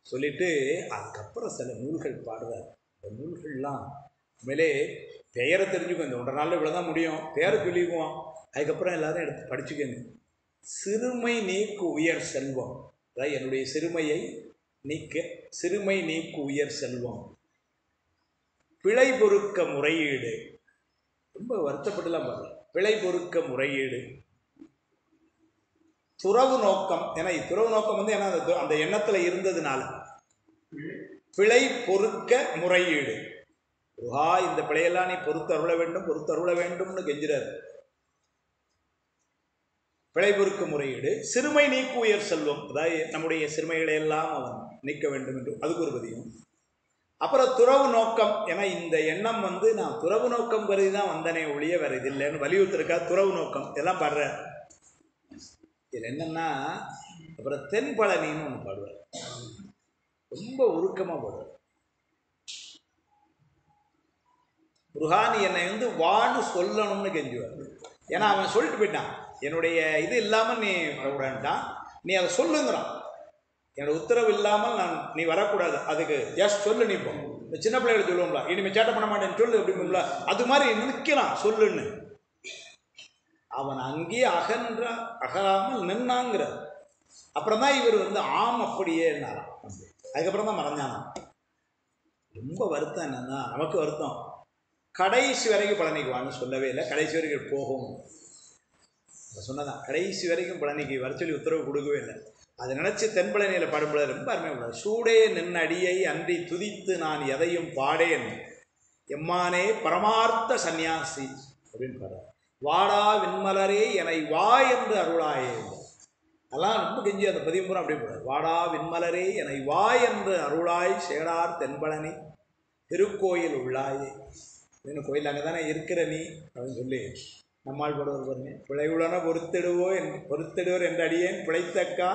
சொல்லிட்டு அதுக்கப்புறம் சில நூல்கள் பாடுறார். இந்த நூல்கள்லாம் உண்மையிலே பெயரை தெரிஞ்சுக்கும், இந்த 1.5 நாளில் இவ்வளோ தான் முடியும், பெயரை சொல்லிக்குவோம், அதுக்கப்புறம் எல்லாரும் எடுத்து படிச்சுக்கங்க. சிறுமை நீக்கு உயர் செல்வம், அதாவது என்னுடைய சிறுமையை நீக்க, சிறுமை நீக்கு உயர் செல்வம், பிழை பொறுக்க முறையீடு, ரொம்ப வருத்தப்பட்டுலாம் பாருங்க, பிழை பொறுக்க முறையீடு, துறவு நோக்கம், ஏன்னா துறவு நோக்கம் வந்து ஏன்னா அந்த எண்ணத்தில் இருந்ததுனால பிழை பொறுக்க முறையீடு. இந்த பிழையெல்லாம் நீ பொறுத்து அருள வேண்டும், பொறுத்து அருள வேண்டும்னு கெஞ்சுறாரு. பிழை பொறுக்க முறையீடு, சிறுமை நீக்கு உயர் செல்வம், அதாவது நம்முடைய சிறுமைகளை எல்லாம் அவன் நீக்க வேண்டும் என்று அதுக்கு ஒரு பதியும். அப்புறம் துறவு நோக்கம். ஏன்னா இந்த எண்ணம் வந்து நான் துறவு நோக்கம் கருதி தான் வந்தனே ஒழிய வேறு இது இல்லைன்னு வலியுறுத்திருக்கா. துறவு நோக்கம் இதெல்லாம் பாடுற. இதில் என்னன்னா அப்புறம் தென்பழனின்னு ஒன்று பாடுவார். ரொம்ப உருக்கமாக பாடுவார். முருகானி என்னை வந்து வான்னு சொல்லணும்னு கெஞ்சுவார். ஏன்னா அவன் சொல்லிட்டு போயிட்டான், என்னுடைய இது இல்லாமல் நீ வரக்கூடாதுட்டான், நீ அதை சொல்லுங்கிறான். என்னோட உத்தரவு இல்லாமல் நீ வரக்கூடாது, அதுக்கு ஜஸ்ட் சொல்லு. நீ இப்போ இந்த சின்ன பிள்ளைகள் சொல்லுவோம்ல, இனிமேல் சேட்டை பண்ண மாட்டேன்னு சொல்லு அப்படிங்களா, அது மாதிரி நிற்கிறான் சொல்லுன்னு. அவன் அங்கேயே அகராமல் நின்னாங்கிற. அப்புறம் தான் இவர் வந்து ஆம் அப்படியே என்னாராம். அதுக்கப்புறம் தான் மறைஞ்சானான். ரொம்ப வருத்தம் என்னன்னா, நமக்கு வருத்தம், கடைசி வரைக்கும் பழனிக்கு வான்னு சொல்லவே இல்லை, கடைசி வரைக்கும் போகும் சொன்னதான். கடைசி வரைக்கும் பழனிக்கு வர சொல்லி உத்தரவு கொடுக்கவே இல்லை. அதை நினச்சி தென்பழனியில் பாடும்போது ரொம்ப அருமையாக உள்ளது. சூடே நின் அடியை அன்றி துதித்து நான் எதையும் பாடேன், எம்மானே பரமார்த்த சந்நியாசி அப்படின்னு பாடுறார். வாடா விண்மலரே என்னை வா என்று அருளாயே. அதெல்லாம் ரொம்ப கெஞ்சி அந்த பதிவுமுறை அப்படியே போடுறார். வாடா விண்மலரே என்னை வா என்று அருளாய் சேடார் தென்பழனி திருக்கோயில் உள்ளாயே. இன்னும் கோயில் அங்கே தானே இருக்கிற நீ அப்படின்னு சொல்லி நம்மால் படுவர் பாருங்க. பிழையுடன பொறுத்திடுவர் என்று அடியேன் பிழைத்தக்கா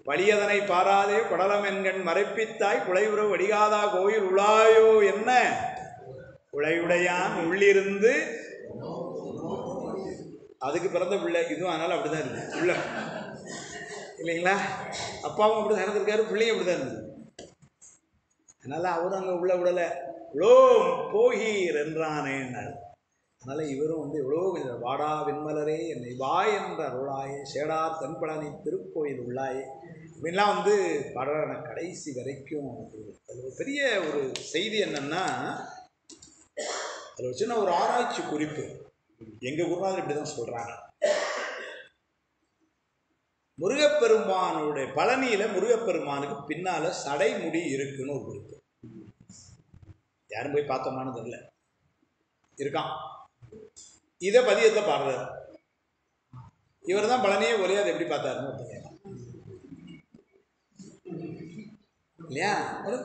பழியதனை பாராதே படலம் என்கண் மறைப்பித்தாய் குழையுற வடிகாதா கோயில் உள்ளாயோ. என்ன குழையுடையான் உள்ளிருந்து அதுக்கு பிறந்த பிள்ளை இதுவும். அதனால் அப்படி தான் இருக்குது உள்ள இல்லைங்களா. அப்பாவும் அப்படி தான் இருந்திருக்காரு, பிள்ளையும் அப்படி தான் இருந்தது. அதனால் அவரும் அங்கே உள்ள விடலை. இவ்வளோ போகீர் என்றானேன்னாரு. அதனால் இவரும் வந்து எவ்வளோ கொஞ்சம் வாடா விண்மலரே என்னை வா என்ற அருளாயே சேடார் தென்பழனி திருக்கோயில் உள்ளாயே இப்படின்லாம் வந்து பாடுற கடைசி வரைக்கும். அது ஒரு பெரிய ஒரு செய்தி என்னன்னா, அதில் சின்ன ஒரு ஆராய்ச்சி குறிப்பு. எங்கள் குருநாதர் இப்படி தான் சொல்கிறாங்க. முருகப்பெருமானுடைய பழனியில் முருகப்பெருமானுக்கு பின்னால் சடைமுடி இருக்குன்னு ஒரு குறிப்பு. யாரும் போய் பார்த்தோமானு தெரியல, இருக்கான். இதை பதியத்தை பாடுறாரு. இவர் தான் பழனியே ஒரே அதை எப்படி பார்த்தாருன்னு ஒருத்தர் இல்லையா. ஒரு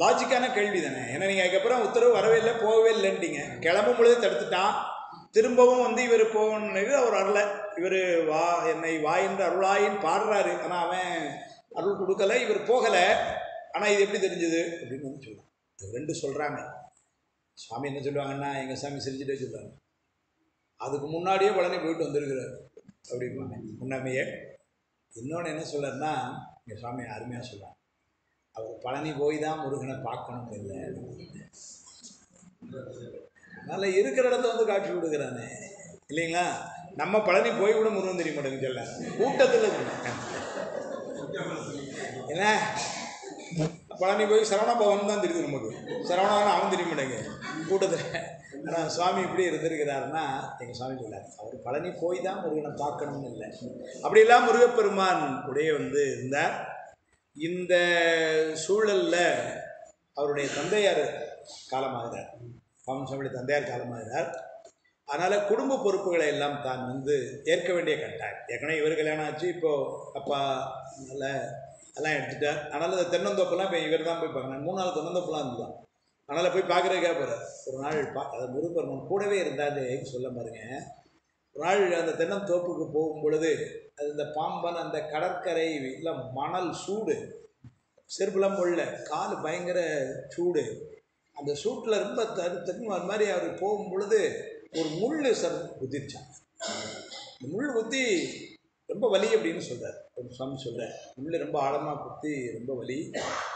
லாஜிக்கான கேள்வி தானே. ஏன்னா நீங்கள் அதுக்கப்புறம் உத்தரவு வரவே இல்லை, போகவே இல்லைன்ட்டீங்க. கிளம்பும் பொழுது தடுத்துட்டான். திரும்பவும் வந்து இவர் போகணுன்னு அவர் அருளை. இவர் வா என்னை வா என்று அருளாயின்னு பாடுறாரு. ஆனால் அவன் அருள் கொடுக்கலை, இவர் போகலை. ஆனால் இது எப்படி தெரிஞ்சுது அப்படின்னு வந்து சொல்லலாம். அது ரெண்டு சொல்கிறாங்க. சுவாமி என்ன சொல்லுவாங்கன்னா, எங்கள் சாமி சிரிச்சுட்டே சொல்லுவாங்க, அதுக்கு முன்னாடியே பழனி போயிட்டு வந்திருக்கிறார் அப்படிம்பாங்க முன்னாமையே. இன்னொன்று என்ன சொல்கிறாருன்னா, எங்கள் சுவாமி அருமையாக சொல்லுவாங்க, அவர் பழனி போய் தான் முருகனை பார்க்கணும் இல்லை, அதனால் இருக்கிற இடத்த வந்து காட்சி கொடுக்குறானே இல்லைங்களா. நம்ம பழனி போய் கூட முருகன் தெரிய மாட்டேங்குது சொல்ல கூட்டத்தில் என்ன. பழனி போய் சரவண பவன் தான் தெரியுது நமக்கு, சரவணான்னு அவன் தெரிய மாட்டேங்க கூட்டத்தில். ஆனால் சுவாமி இப்படி இருந்திருக்கிறாருன்னா எங்கள் சுவாமி சொல்லார், அவர் பழனி போய் தான் முருகனை பார்க்கணும்னு இல்லை. அப்படிலாம் முருகப்பெருமான் உடைய வந்து இருந்தார். இந்த சூழலில் அவருடைய தந்தையார் காலமாகிறார், பாவன் சுவாமியுடைய தந்தையார் காலமாகிறார். அதனால் குடும்ப பொறுப்புகளை எல்லாம் தான் வந்து ஏற்க வேண்டிய கட்டாயம். ஏற்கனவே இவர் கல்யாணம் ஆச்சு, இப்போது அப்பா நல்ல எல்லாம் எடுத்துட்டார். அதனால் இந்த தென்னந்தோப்பெல்லாம் இப்போ இவர் தான் போய் பார்க்கணும். 3 நாள் தென்னந்தோப்பெல்லாம் இருந்துதான். அதனால் போய் பார்க்குறதுக்காக போகிறார். ஒரு நாள் அது முருகப்பெருமான் கூடவே இருந்தாரு சொல்ல பாருங்க. ஒரு நாள் அந்த தென்னந்தோப்புக்கு போகும் பொழுது அது இந்த பாம்பன் அந்த கடற்கரை இல்லை மணல் சூடு, செருப்புலாம் போடல, கால் பயங்கர சூடு. அந்த சூட்டில் ரொம்ப தடுத்துன்னு அது மாதிரி அவர் போகும் பொழுது ஒரு முள் குத்திருச்சான். இந்த முள் குத்தி ரொம்ப வலி அப்படின்னு சொல்கிறார் சுவாமி. சொல்கிறார், முள் ரொம்ப ஆழமாக குத்தி ரொம்ப வலி.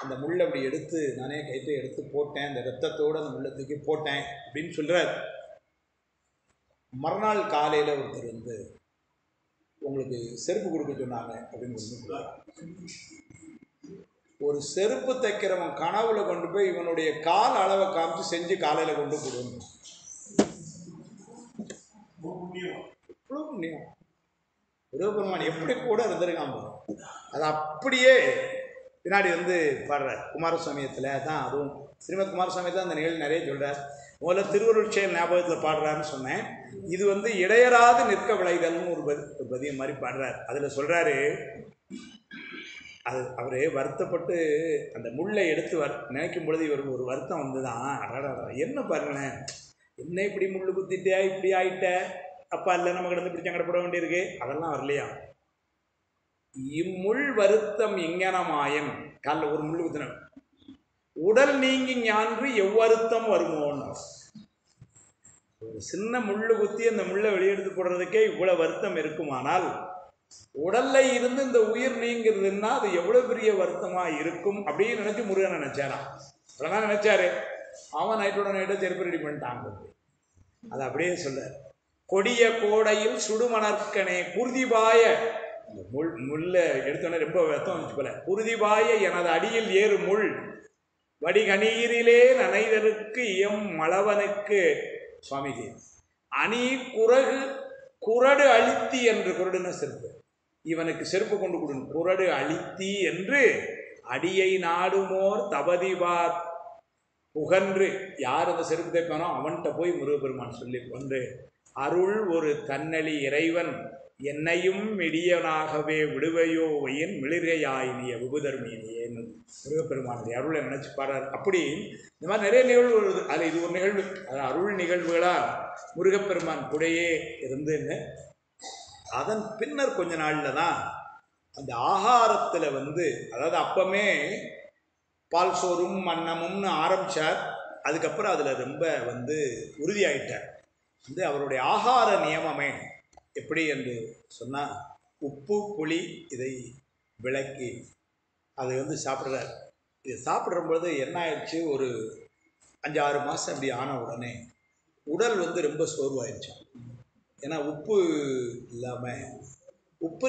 அந்த முள்ளை அப்படி எடுத்து நானே கைத்தை எடுத்து போட்டேன், அந்த ரத்தத்தோடு அந்த முள்ளை தூக்கி போட்டேன் அப்படின்னு சொல்கிறார். மறுநாள் காலையில் ஒருத்தர் வந்து உங்களுக்கு செருப்பு கொடுக்க சொன்னாங்க அப்படின்னு சொல்லுவார். ஒரு செருப்பு தைக்கிறவன் கனவுல கொண்டு போய் இவனுடைய கால் அளவை காமிச்சு செஞ்சு காலையில் கொண்டு கொடுக்கணும். எவ்வளோ புண்ணியம். முருகப்பெருமான் எப்படி கூட இருந்திருக்கான். அது அப்படியே பின்னாடி வந்து பாடுற குமாரசாமியத்தில் தான், அதுவும் ஸ்ரீமத் குமாரசாமியத்தில் அந்த நிகழ்ச்சி நிறைய சொல்கிறார். முதல்ல திருவருள் செயல் ஞாபகத்தில் பாடுறாருன்னு சொன்னேன். இது வந்து இடையராது நிற்க விளைதல்னு ஒரு பதியம் மாதிரி பாடுறார். அதில் சொல்கிறாரு, அது அவரே வருத்தப்பட்டு அந்த முள்ளை எடுத்து நினைக்கும் பொழுது இவருக்கு ஒரு வருத்தம் வந்துதான். அடடா, என்ன பாருங்களேன், என்ன இப்படி முள்ளு குத்திட்டே இப்படி ஆயிட்ட, அப்பா இல்லை நம்ம கிடந்து இப்படி சங்கடப்பட வேண்டியிருக்கு, அதெல்லாம் வரலையா. இம்முள் வருத்தம் எங்கனமாயன், காலில் ஒரு முள்ளு குத்தின உடல் நீங்கி ஞான்று எவ்வருத்தம் வருமோன்னு. ஒரு சின்ன முள்ளு குத்தி அந்த முள்ளை வெளியெடுத்து போடுறதுக்கே இவ்வளவு வருத்தம் இருக்குமானால் உடல்ல இருந்து இந்த உயிர் நீங்கிறதுன்னா அது எவ்வளவு பெரிய வருத்தமா இருக்கும் அப்படின்னு நினைச்சு முருகன் நினைச்சாராம். அவ்வளவுதான் நினைச்சாரு. அவன் நைட்டோட நைட்டை செருப்பு ரெடி பண்ணிட்டாங்க. அது அப்படியே சொல்ல, கொடிய கோடையில் சுடுமணற்கனே குருதிபாய, முள்ள எடுத்தோன்னே ரொம்ப வருத்தம் வந்துச்சு போல, குருதிபாய எனது அடியில் ஏறு முள் வடிகணீரிலே நனைதலுக்கு இயம் மலவனுக்கு சுவாமிஜி அணி குரகு குரடு அழித்தி என்று, குரடுன செருப்பு, இவனுக்கு செருப்பு கொண்டு கொடு குரடு அழித்தி என்று அடியை நாடுமோர் தபதிபாத் புகன்று. யார் அந்த செருப்பு தைப்பானோ அவன்கிட்ட போய் முருகப்பெருமான் சொல்லி கொண்டு, அருள் ஒரு தன்னழி இறைவன் என்னையும் மெடியனாகவே விடுவையோ வையின் மிளிர்கையாயினிய விபுதர்மீனியேன்னு முருகப்பெருமானுடைய அருளை நினைச்சு பாடுறார். அப்படி இந்த மாதிரி நிறைய நிகழ்வு வருது. அதில் இது ஒரு நிகழ்வு, அது அருள் நிகழ்வுகளாக முருகப்பெருமான் கூடையே இருந்துன்னு. அதன் பின்னர் கொஞ்ச நாளில் தான் அந்த ஆகாரத்தில் அதாவது அப்பமே பால் சோறும் அன்னமும்னு ஆரம்பித்தார். அதுக்கப்புறம் அதில் ரொம்ப உறுதியாயிட்டார். அவருடைய ஆகார நியமமே எப்படி என்று சொன்னால், உப்பு புளி இதை விளக்கி அதை சாப்பிட்றார். இது சாப்பிட்றபொழுது என்ன ஆயிடுச்சு, ஒரு 5-6 மாதம் அப்படி ஆன உடனே உடல் ரொம்ப சோர்வாயிடுச்சான். ஏன்னா உப்பு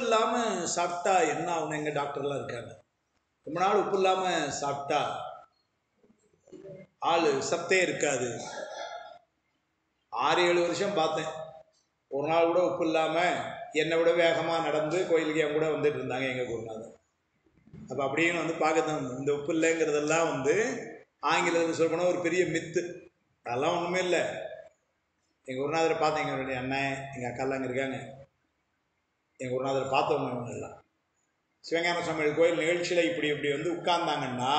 இல்லாமல் சாப்பிட்டா என்ன ஆகணும், எங்கள் டாக்டர்லாம் இருக்காங்க, ரொம்ப நாள் உப்பு இல்லாமல் சாப்பிட்டா ஆள் சத்தே இருக்காது. 6-7 வருஷம் பார்த்தேன். ஒரு நாள் கூட உப்பு இல்லாமல் என்னை விட வேகமாக நடந்து கோயிலுக்கு என் கூட வந்துட்டு இருந்தாங்க எங்கள் குருநாதர். அப்போ அப்படின்னு பார்க்க இந்த உப்பு இல்லைங்கிறதெல்லாம் ஆங்கிலத்தில் சொல்லப்போனால் ஒரு பெரிய மித்து. அதெல்லாம் ஒன்றுமே இல்லை. எங்கள் குருநாதரை பார்த்தேன், எங்களுடைய அண்ணன் எங்கள் அக்காலாம் அங்கே இருக்காங்க. எங்கள் குருநாதரை பார்த்தவங்க ஒன்றும் இல்லை. சிவஞான சுவாமி கோயில் நிகழ்ச்சியில் இப்படி உட்கார்ந்தாங்கன்னா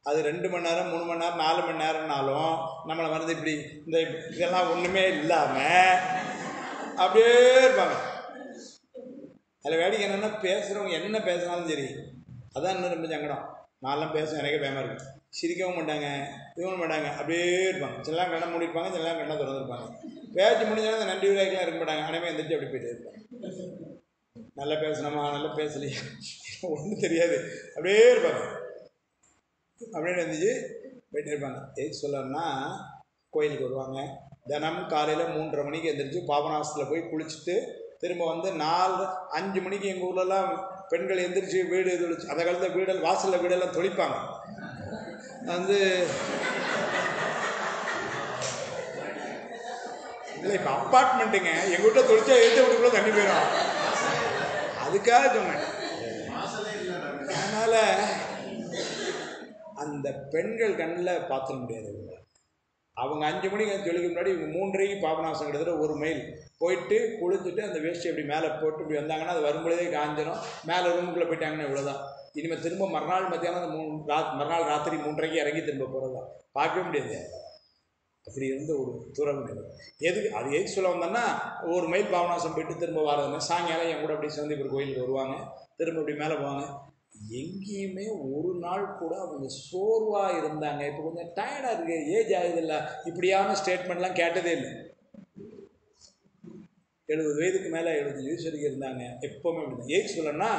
அது 2 மணி நேரம் 3 மணி நேரம் 4 மணி நேரம்னாலும் நம்மளை இப்படி இந்த இதெல்லாம் ஒன்றுமே இல்லாமல் அப்படியே இருப்பாங்க. அதில் வேடிக்கை என்னென்னா, பேசுகிறவங்க என்ன பேசினாலும் சரி, அதான் இன்னும் ரொம்ப சங்கடம். நான்லாம் பேசுவேன், எனக்கே பயமாக இருக்கும். சிரிக்கவும் மாட்டாங்க, இதுவும் மாட்டாங்க, அப்படியே இருப்பாங்க. சிலலாம் கண்ணை மூடிருப்பாங்க, சிலலாம் கண்ணை திறந்துருப்பாங்க. பேச்சு முடிஞ்சாலும் அந்த நன்றி விழாக்கெலாம் இருக்க மாட்டாங்க. அனைமே எந்திரிச்சு அப்படி போயிட்டே இருப்பாங்க. நல்லா பேசணுமா, நல்லா பேசலையா, ஒன்றும் தெரியாது, அப்படியே இருப்பாங்க. அப்படின்னு இருந்துச்சு போயிட்டே இருப்பாங்க. எதுக்கு சொல்லணும்னா, கோயிலுக்கு வருவாங்க. தினமும் காலையில் 3:30 மணிக்கு எழுந்திரிச்சு பாபநாசத்தில் போய் குளிச்சுட்டு திரும்ப 4-5 மணிக்கு எங்கள் ஊர்லலாம் பெண்கள் எழுந்திரிச்சு வீடு தொழிச்சு, அந்த காலத்தில் வீடெல்லாம் வாசலில் வீடெல்லாம் தொளிப்பாங்க. இல்லை இப்போ அப்பார்ட்மெண்ட்டுங்க, எங்கள் வீட்டில் தொழிச்சா எழுத்து வீட்டுக்குள்ளே தண்ணி போயிடும். அதுக்காக சொன்னேன். அதனால் அந்த பெண்கள் கண்ணில் பார்த்துட முடியாது. அவங்க 5 மணிக்கு சொல்லிக்க முன்னாடி இவங்க 3:30 பாபநாசம் கிட்டத்தட்ட 1 மைல் போயிட்டு குளிச்சுட்டு அந்த வேஷ்டி அப்படி மேலே போட்டு இப்படி வந்தாங்கன்னா அது வரும்பொழுதே காஞ்சிடும். மேலே ரூமுக்குள்ளே போயிட்டாங்கன்னா இவ்வளோதான். இனிமேல் திரும்ப மறுநாள் மத்தியானம் மறுநாள் ராத்திரி 3:30 இறங்கி திரும்ப போகிறது தான். பார்க்கவே முடியாது. அப்படி இருந்த ஒரு துறவு. எதுக்கு சொல்ல வந்தோன்னா, 1 மைல் பாபநாசம் போயிட்டு திரும்ப வரதுன்னா சாயங்காலம் என் கூட அப்படி சந்திப்பூர் கோயிலுக்கு வருவாங்க, திரும்ப அப்படி மேலே போவாங்க. எங்கேயுமே ஒரு நாள் கூட அவங்க சோர்வாக இருந்தாங்க, இப்போ கொஞ்சம் டயர்டாக இருக்கு, ஏஜ் ஆகுதில்ல, இப்படியான ஸ்டேட்மெண்ட்லாம் கேட்டதே இல்லை. 70 வயதுக்கு மேலே 75 வயசு வரைக்கும் இருந்தாங்க. எப்போவுமே அப்படி ஏஜ் சொல்லணும்னா,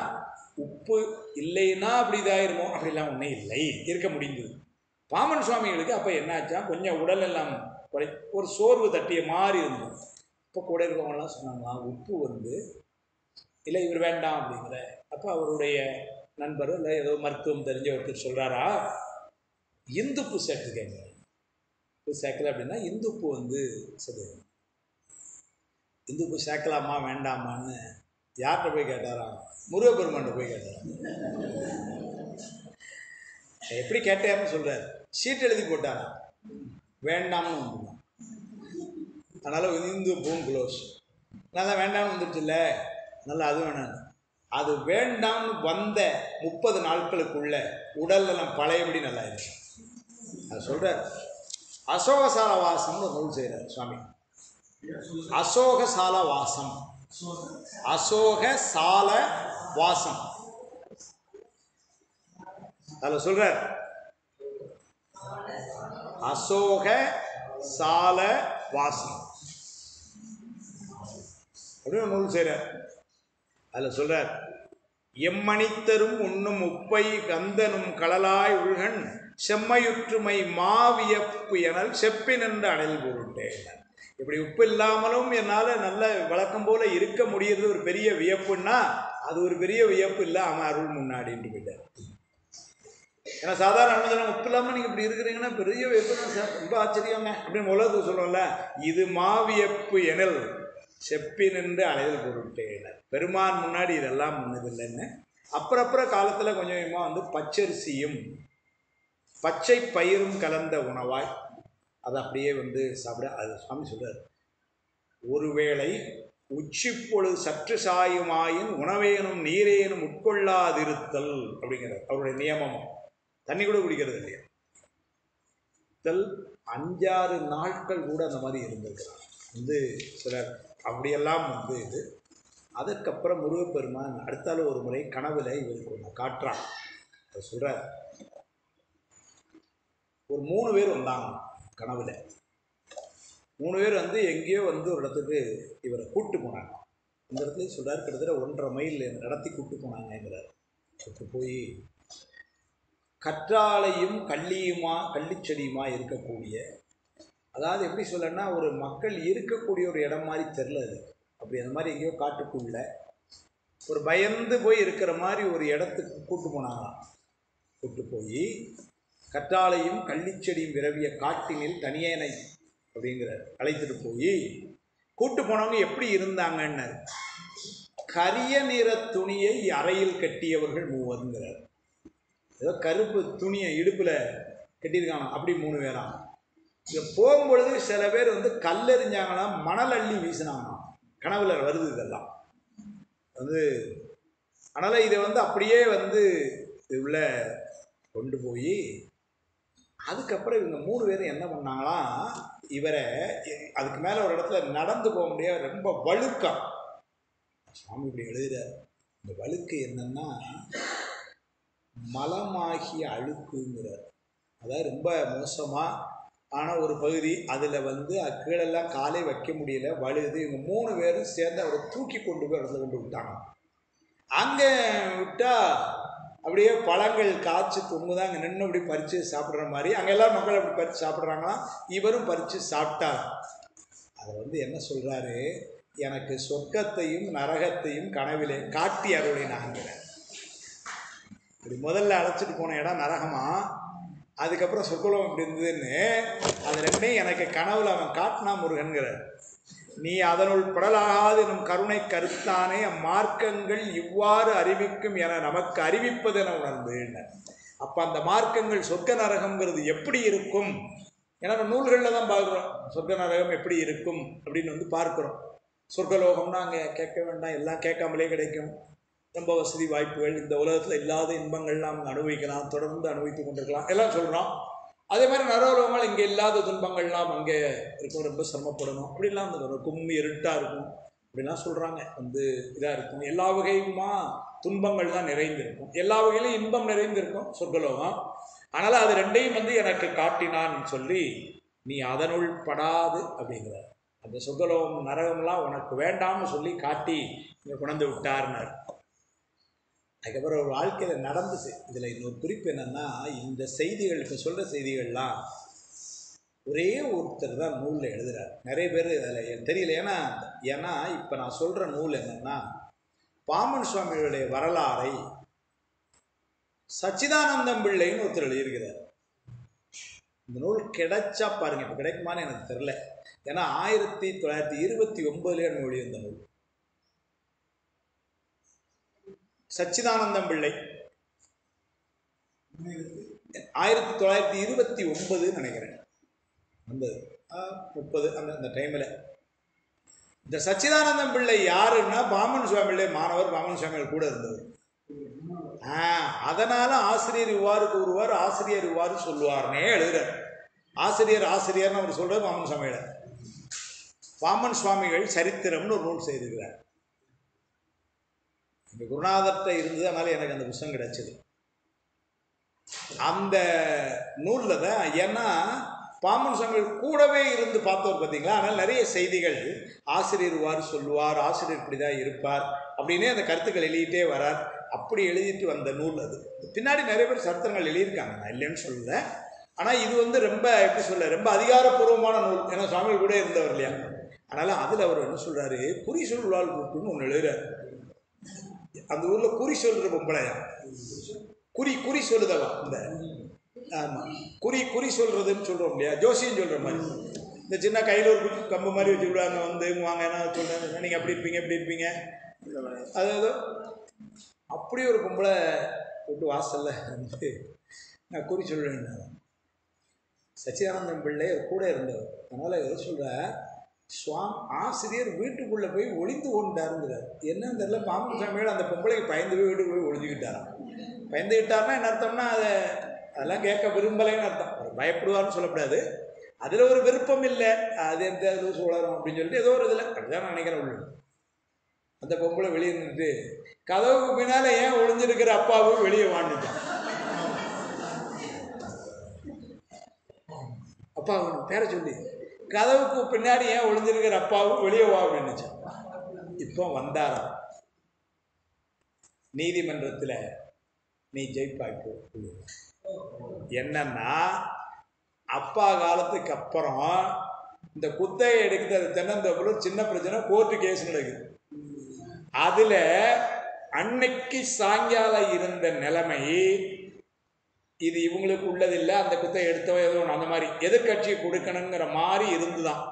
உப்பு இல்லைன்னா அப்படி இதாயிருமோ, அப்படிலாம் ஒன்றும் இல்லை, இருக்க முடிந்தது. பாமன் சுவாமிகளுக்கு அப்போ என்னாச்சா, கொஞ்சம் உடல் எல்லாம் ஒரு சோர்வு தட்டிய மாதிரி இருந்தது. இப்போ கூட இருக்கவங்கலாம் சொன்னாங்களா, உப்பு இல்லை இவர் வேண்டாம் அப்படிங்கிற. அப்போ அவருடைய நண்பர் இல்லை ஏதோ மருத்துவம் தெரிஞ்ச ஒருத்தர் சொல்கிறாரா, இந்துப்பு சேர்த்துக்கங்க. உப்பு சேர்க்கல அப்படின்னா இந்துப்பு சரி, இந்துப்பு சேர்க்கலாமா வேண்டாமான்னு யார்கிட்ட போய் கேட்டாராம், முருகப்பெருமான்கிட்ட போய் கேட்டாராம். எப்படி கேட்டார்னு சொல்கிறார். சீட் எழுதி போட்டாரா, வேண்டாம்னு வந்துடும். அதனால் இந்துப்பும் க்ளோஸ். நல்லா வேண்டாம்னு வந்துடுச்சு இல்லை, நல்லா அது வேணாம். அது வேண்டாம்னு வந்த 30 நாட்களுக்குள்ள உடல் நலம் பழையபடி நல்லா இருக்கு. அது சொல்ற அசோகசால வாசம்னு ஒரு நூல் செய்கிறார் சுவாமி. அசோகசால வாசம், அசோகசால வாசம். அதில் சொல்றார் அசோக சால வாசம் அப்படின்னு நூல் செய்கிறார். அதில் சொல்றார் எம்மணித்தரும் உண்ணும் உப்பை கந்தனும் கடலாய் உள்கண் செம்மையுற்றுமை மாவியப்பு எனல் செப்பின் என்று அடைல் பொருட்டே. இப்படி உப்பு இல்லாமலும் என்னால் நல்ல வழக்கம் போல இருக்க முடியுறது ஒரு பெரிய வியப்புன்னா அது ஒரு பெரிய வியப்பு இல்லை, அவன் அருள் முன்னாடின்னு போயிட்டார். ஏன்னா சாதாரண அனுமதி உப்பு இல்லாமல் நீங்கள் இப்படி இருக்கிறீங்கன்னா பெரிய வியப்பு தான் சார், ரொம்ப ஆச்சரியங்க அப்படின்னு உலகத்துக்கு சொல்லுவோம்ல. இது மாவியப்பு எனல் செப்பின் என்று அடைதல் பொருட்டே. பெருமான் முன்னாடி இதெல்லாம் முன்னதில்லைன்னு அப்புறம் காலத்தில் கொஞ்சம் கொஞ்சமாக வந்து பச்சரிசியும் பச்சை பயிரும் கலந்த உணவாய் அதை அப்படியே வந்து சாப்பிட. அது சுவாமி சொல்றார் ஒருவேளை உச்சி பொழுது சற்று சாயுமாயின் உணவேனும் நீரேனும் உட்கொள்ளாதிருத்தல் அப்படிங்கிறார். அவருடைய நியமமும் தண்ணி கூட குடிக்கிறது இல்லையா. 5-6 நாட்கள் கூட அந்த மாதிரி இருந்திருக்கிறார் வந்து சிலர் அப்படியெல்லாம் வந்து இது. அதுக்கப்புறம் முருகப்பெருமான் அடுத்தாலும் ஒரு முறை கனவுல இவருக்கு ஒன்று காட்டுறான். அதை சொல்கிறார் ஒரு 3 பேர் வந்தாங்க கனவுல. 3 பேர் வந்து எங்கேயோ வந்து ஒரு இடத்துக்கு இவரை கூப்பிட்டு போனாங்க. இந்த இடத்துல சொல்கிறார் கிட்டத்தட்ட 1.5 மைல் நடத்தி கூப்பிட்டு போனாங்கிறார். கூப்பிட்டு போய் கற்றாழையும் கள்ளிச்செடியுமா இருக்கக்கூடிய, அதாவது எப்படி சொல்லன்னா ஒரு மக்கள் இருக்கக்கூடிய ஒரு இடம் மாதிரி தெரில அது. அப்படி அந்த மாதிரி எங்கேயோ காட்டுக்குள்ள ஒரு பயந்து போய் இருக்கிற மாதிரி ஒரு இடத்துக்கு கூப்பிட்டு போனாங்களாம். கூப்பிட்டு போய் கற்றாழையும் கள்ளிச்செடியும் விரவிய காட்டினில் தனியனை அப்படிங்கிறார் அழைத்துட்டு போய் கூப்பிட்டு போனவங்க எப்படி இருந்தாங்கன்னு கரிய நிற துணியை அறையில் கட்டியவர்கள் 30 ஏதோ கருப்பு துணியை இடுப்பில் கட்டியிருக்காங்க. அப்படி 3 பேராம். இங்கே போகும்பொழுது சில பேர் வந்து கல்லெறிஞ்சாங்களாம், மணல் அள்ளி வீசினாங்களாம். கனவுல வருது இதெல்லாம் வந்து. அதனால் இதை வந்து அப்படியே வந்து உள்ள கொண்டு போய் அதுக்கப்புறம் இவங்க 3 பேரும் என்ன பண்ணாங்களாம், இவரை அதுக்கு மேலே ஒரு இடத்துல நடந்து போக முடியாது, ரொம்ப வழுக்கம். சுவாமி இப்படி எழுதுறார். இந்த வழுக்கு என்னன்னா மலமாகிய அழுக்குங்கிறார். அதாவது ரொம்ப மோசமாக ஆனால் ஒரு பகுதி அதில் வந்து கீழெல்லாம் காலை வைக்க முடியல, வழுது. இவங்க 3 பேரும் சேர்ந்து அவரை தூக்கி கொண்டு போய் இடத்துல கொண்டு விட்டாங்க. அங்கே விட்டால் அப்படியே பழங்கள் காய்ச்சி தொங்குதான் அங்கே நின்று அப்படி பறித்து சாப்பிட்ற மாதிரி. அங்கே எல்லாம் மக்கள் அப்படி பறித்து சாப்பிட்றாங்களாம். இவரும் பறித்து சாப்பிட்டார். அதை வந்து என்ன சொல்கிறாரு, எனக்கு சொர்க்கத்தையும் நரகத்தையும் கனவிலே காட்டி அருளினாங்கிறார். இப்படி முதல்ல அழைச்சிட்டு போன இடம் நரகமா, அதுக்கப்புறம் சொர்க்கலோகம் இப்படி இருந்ததுன்னு அது ரெண்டையும் எனக்கு கனவுல அவன் காட்டினா முருகன்கிறார். நீ அதனுள் படலாகாது நம் கருணை கருத்தானே அம்மார்க்கங்கள் இவ்வாறு அறிவிக்கும் என நமக்கு அறிவிப்பது என உணர்ந்து. அப்போ அந்த மார்க்கங்கள் சொர்க்க நரகம்ங்கிறது எப்படி இருக்கும், ஏன்னா நூல்களில் தான் பார்க்குறோம் சொர்க்க நரகம் எப்படி இருக்கும் அப்படின்னு வந்து பார்க்குறோம். சொர்க்கலோகம்னா அங்கே கேட்க வேண்டாம், எல்லாம் கேட்காமலே கிடைக்கும், ரொம்ப வசதி வாய்ப்புகள், இந்த உலகத்தில் இல்லாத இன்பங்கள்லாம் அவங்க அனுபவிக்கலாம், தொடர்ந்து அனுபவித்து கொண்டிருக்கலாம் எல்லாம் சொல்கிறோம். அதே மாதிரி நரலோகங்கள் இங்கே இல்லாத துன்பங்கள்லாம் அங்கே இருக்கும், ரொம்ப சிரமப்படணும் அப்படிலாம் வந்து கும்மி இருட்டாக இருக்கும் அப்படிலாம் சொல்கிறாங்க. வந்து இதாக இருக்கும், எல்லா வகையுமா துன்பங்கள் தான் நிறைந்திருக்கும், எல்லா வகையிலும் இன்பம் நிறைந்திருக்கும் சொர்க்கலோகம். அதனால் அது ரெண்டையும் வந்து எனக்கு காட்டினான்னு சொல்லி நீ அதனுள் படாது அப்படிங்கிறார். அந்த சொர்க்கலோகம் நரகம்லாம் உனக்கு வேண்டாம்னு சொல்லி காட்டி இங்கே கொண்டு விட்டார்னார். அதுக்கப்புறம் ஒரு வாழ்க்கையில் நடந்துச்சு. இதில் இன்னொரு குறிப்பு என்னென்னா, இந்த செய்திகள் இப்போ சொல்கிற செய்திகள்லாம் ஒரே ஒருத்தர் தான் நூலில் எழுதுகிறார். நிறைய பேர் அதில் தெரியல. ஏன்னா இப்போ நான் சொல்கிற நூல் என்னென்னா, பாம்பன் சுவாமிகளுடைய வரலாறை சச்சிதானந்தம் பிள்ளைன்னு ஒருத்தர் எழுதியிருக்கிறார். இந்த நூல் கிடைச்சா பாருங்கள், இப்போ கிடைக்குமான்னு எனக்கு தெரில. ஏன்னா 1929 மொழி இந்த நூல். சச்சிதானந்தம் பிள்ளை 1929 நினைக்கிறேன், அந்த 30 அந்த டைமில் இந்த சச்சிதானந்தம் பிள்ளை யாருன்னா பாமன் சுவாமியுடைய மாணவர், பாமன் சுவாமிகள் கூட இருந்தவர். அதனால ஆசிரியர் இவ்வாறு கூறுவார், ஆசிரியர் இவ்வாறு சொல்லுவார்னே எழுதுறார். ஆசிரியர் ஆசிரியர்னு அவர் சொல்றார் பாமன் சுவாமிகளை. பாமன் சுவாமிகள் சரித்திரம்னு ஒரு நூல் செய்திருக்கிறார். இந்த குருநாதர்கிட்ட இருந்தது, அதனால எனக்கு அந்த புத்தகம் கிடைச்சது. அந்த நூலில் தான், ஏன்னா பாமன் சுவாமிகள் கூடவே இருந்து பார்த்தவர் பார்த்தீங்களா, அதனால் நிறைய செய்திகள் ஆசிரியர் இவ்வாறு சொல்லுவார், ஆசிரியர் இப்படி தான் இருப்பார் அப்படின்னே அந்த கருத்துக்கள் எழுதிட்டே வரார். அப்படி எழுதிட்டு வந்த நூல் அது. பின்னாடி நிறைய பேர் சரித்திரங்கள் எழுதியிருக்காங்க, நான் இல்லைன்னு சொல்லலை. ஆனால் இது வந்து ரொம்ப எப்படி சொல்ல, ரொம்ப அதிகாரப்பூர்வமான நூல். ஏன்னா சுவாமிகள் கூட இருந்தவர் இல்லையா, அதனால் அதில் அவர் என்ன சொல்கிறாரு, குறி சொல்வாள் கூட்டுன்னு ஒன்று எழுதுறாரு. அந்த ஊரில் குறி சொல்கிற பொம்பளையா, குறி சொல்லுதவா, இந்த ஆமாம் குறி சொல்கிறதுன்னு சொல்கிறோம் இல்லையா, ஜோசியம் சொல்கிற மாதிரி. இந்த சின்ன கையில் ஒரு கம்பு மாதிரி வச்சுக்கிடுவாங்க, வந்து வாங்க என்ன சொல்கிறேன், நீங்கள் அப்படி இருப்பீங்க இப்படி இருப்பீங்க, அதாவது அப்படி ஒரு பொம்பளை விட்டு வாசலில் வந்து நான் குறி சொல்லுவேன். சச்சிதானந்தம் பிள்ளை கூட இருந்தவர். அதனால் எதை சொல்கிற, ஆசிரியர் வீட்டுக்குள்ளே போய் ஒளிந்து கொண்டாருங்கிறார். என்னன்னு தெரியல, பாமன் சுவாமிகள் அந்த பொம்பளைக்கு பயந்து போய் வீட்டுக்கு போய் ஒளிஞ்சுக்கிட்டாராம். பயந்துக்கிட்டாருன்னா என்ன அர்த்தம்னா, அதெல்லாம் கேட்க விரும்பலைன்னு அர்த்தம். பயப்படுவார்னு சொல்லக்கூடாது, அதில் ஒரு விருப்பம் இல்லை, அது எந்த சொல்லணும் அப்படின்னு சொல்லிட்டு ஏதோ ஒரு இதில் அப்படிதான் நான் நினைக்கிறேன். உள்ள அந்த பொம்பளை வெளியே நின்றுட்டு கதவுக்கு பின்னால் ஏன் ஒளிஞ்சிருக்கிற அப்பாவும் வெளியே வாழ்ந்துட்டான். அப்பா பேரை சொல்லி கதவுக்கு பின்னாடி ஏன் ஒளிஞ்சிருக்கிற அப்பாவும் வெளியே வா அப்படின்னு. இப்போ வந்தாராம், நீதிமன்றத்தில் நீ ஜெயிப்பாய்ப்போ. என்னன்னா, அப்பா காலத்துக்கு அப்புறம் இந்த குத்தகை எடுக்கிறது தென்னந்தோப்புல சின்ன பிரச்சனை, கோர்ட்டு கேஸ் நடக்குது. அதில் அன்னைக்கு சாயங்காலம் இருந்த நிலைமை இது இவங்களுக்கு உள்ளதில்லை, அந்த குத்தகை எடுத்தோ ஏதோ அந்த மாதிரி எதிர்கட்சியை கொடுக்கணுங்கிற மாதிரி இருந்துதான்.